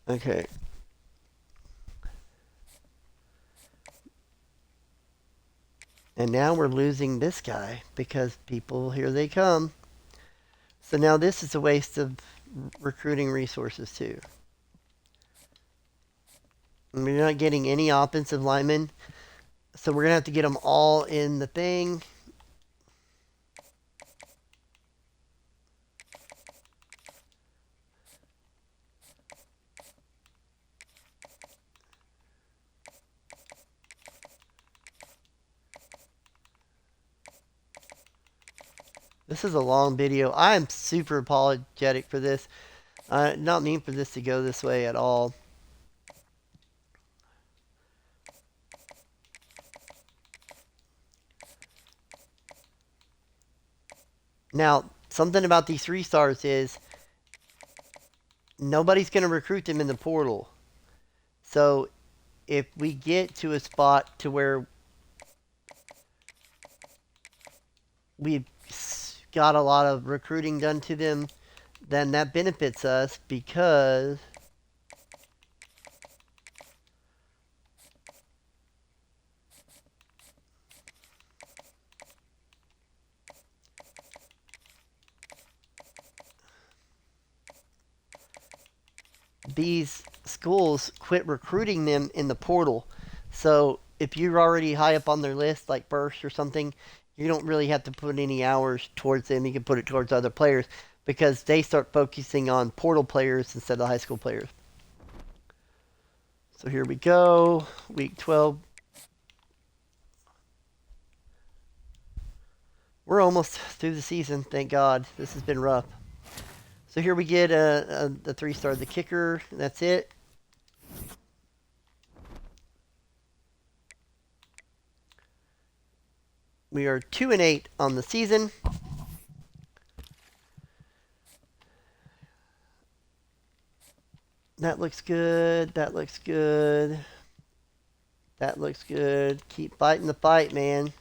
Okay. And now we're losing this guy because people, here they come. So now this is a waste of recruiting resources too. We're not getting any offensive linemen. So we're going to have to get them all in the thing. This is a long video. I am super apologetic for this. Not mean for this to go this way at all. Now, something about these 3-stars is nobody's going to recruit them in the portal. So if we get to a spot to where we've got a lot of recruiting done to them, then that benefits us because these schools quit recruiting them in the portal. So if you're already high up on their list, like Burst or something, you don't really have to put any hours towards them. You can put it towards other players because they start focusing on portal players instead of high school players. So here we go, week 12. We're almost through the season, thank God. This has been rough. So here we get the 3-star, the kicker. That's it. We are 2-8 on the season. That looks good. That looks good. That looks good. Keep fighting the fight, man.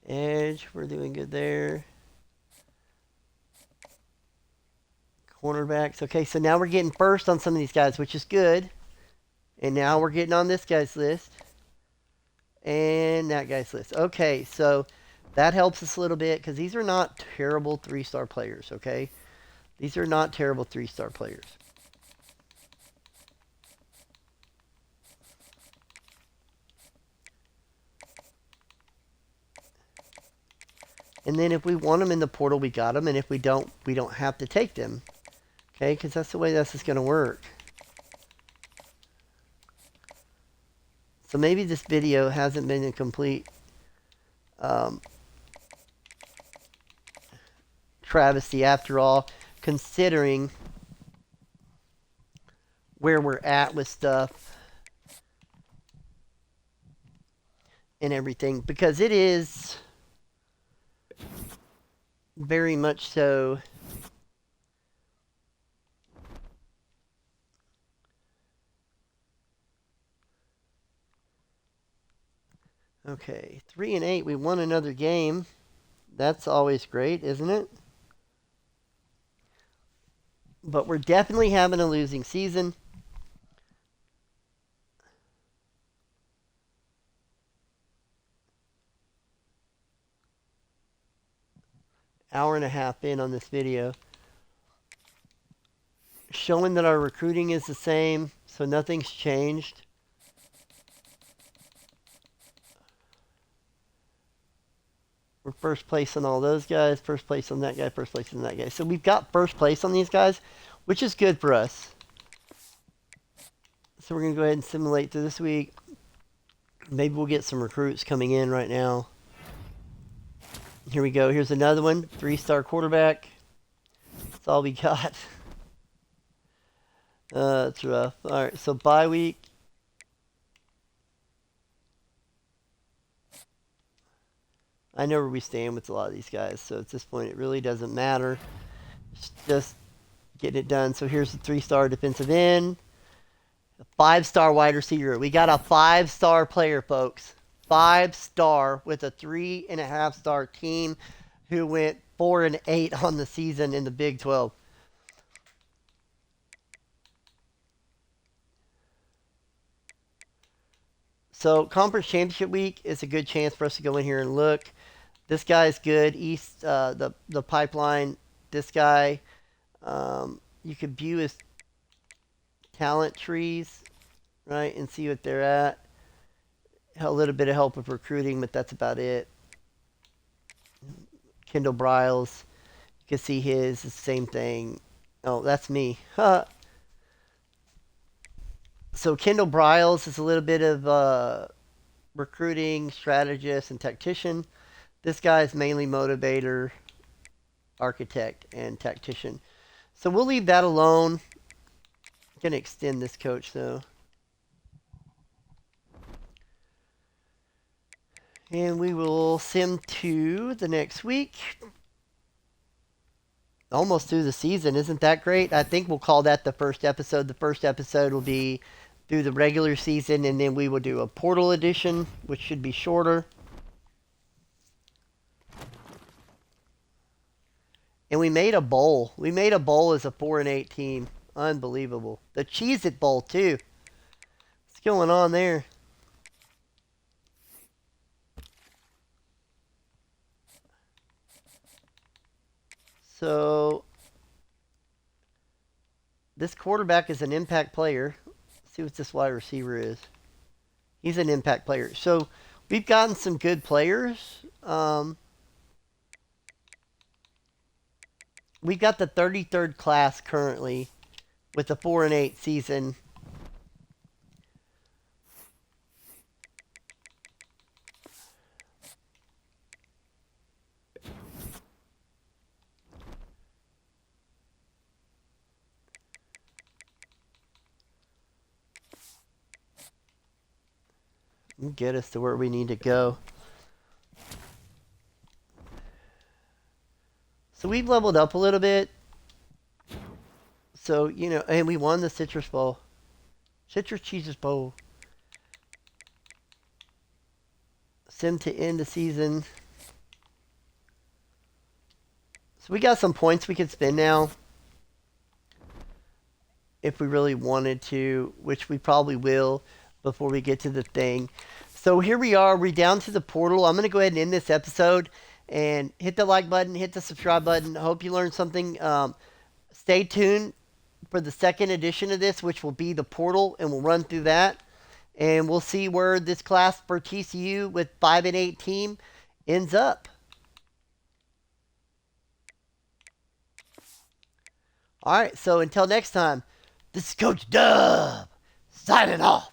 Edge, we're doing good there. Cornerbacks. Okay, so now we're getting first on some of these guys, which is good. And now we're getting on this guy's list. And that guy's list. Okay, so that helps us a little bit because these are not terrible 3-star players, okay? These are not terrible 3-star players. And then if we want them in the portal, we got them. And if we don't have to take them. Okay, because that's the way this is going to work. So maybe this video hasn't been a complete travesty after all, considering where we're at with stuff and everything. Because it is very much so okay, 3-8. We won another game. That's always great, isn't it? But we're definitely having a losing season. Hour and a half in on this video. Showing that our recruiting is the same, so nothing's changed. We're first place on all those guys, first place on that guy, first place on that guy. So we've got first place on these guys, which is good for us. So we're going to go ahead and simulate through this week. Maybe we'll get some recruits coming in right now. Here we go. Here's another one. 3-star quarterback. That's all we got. That's rough. All right, so bye week. I know where we stand with a lot of these guys, so at this point it really doesn't matter. It's just getting it done. So here's the 3-star defensive end. A 5-star wide receiver. We got a 5-star player, folks. 5-star with a 3.5-star team who went 4-8 on the season in the Big 12. So conference championship week is a good chance for us to go in here and look. This guy's good. East, the pipeline. This guy, you could view his talent trees, right, and see what they're at. A little bit of help with recruiting, but that's about it. Kendall Briles, you can see his, the same thing. Oh, that's me. Huh. So Kendall Briles is a little bit of recruiting strategist and tactician. This guy is mainly motivator, architect, and tactician. So we'll leave that alone. I'm going to extend this coach, though. And we will sim to the next week. Almost through the season. Isn't that great? I think we'll call that the first episode. The first episode will be through the regular season, and then we will do a portal edition, which should be shorter. And we made a bowl. We made a bowl as a 4-8 team. Unbelievable. The Cheez-It Bowl, too. What's going on there? So, this quarterback is an impact player. Let's see what this wide receiver is. He's an impact player. So, we've gotten some good players. We've got the 33rd class currently with the 4-8 season. Get us to where we need to go. So we've leveled up a little bit. So, you know, and we won the Citrus Bowl. Citrus Cheeses Bowl. Sim to end the season. So we got some points we could spend now. If we really wanted to, which we probably will before we get to the thing. So here we are. We're down to the portal. I'm going to go ahead and end this episode. And hit the like button. Hit the subscribe button. Hope you learned something. Stay tuned for the second edition of this, which will be the portal. And we'll run through that. And we'll see where this class for TCU with 5-8 team ends up. All right, so until next time, this is Coach Dub signing off.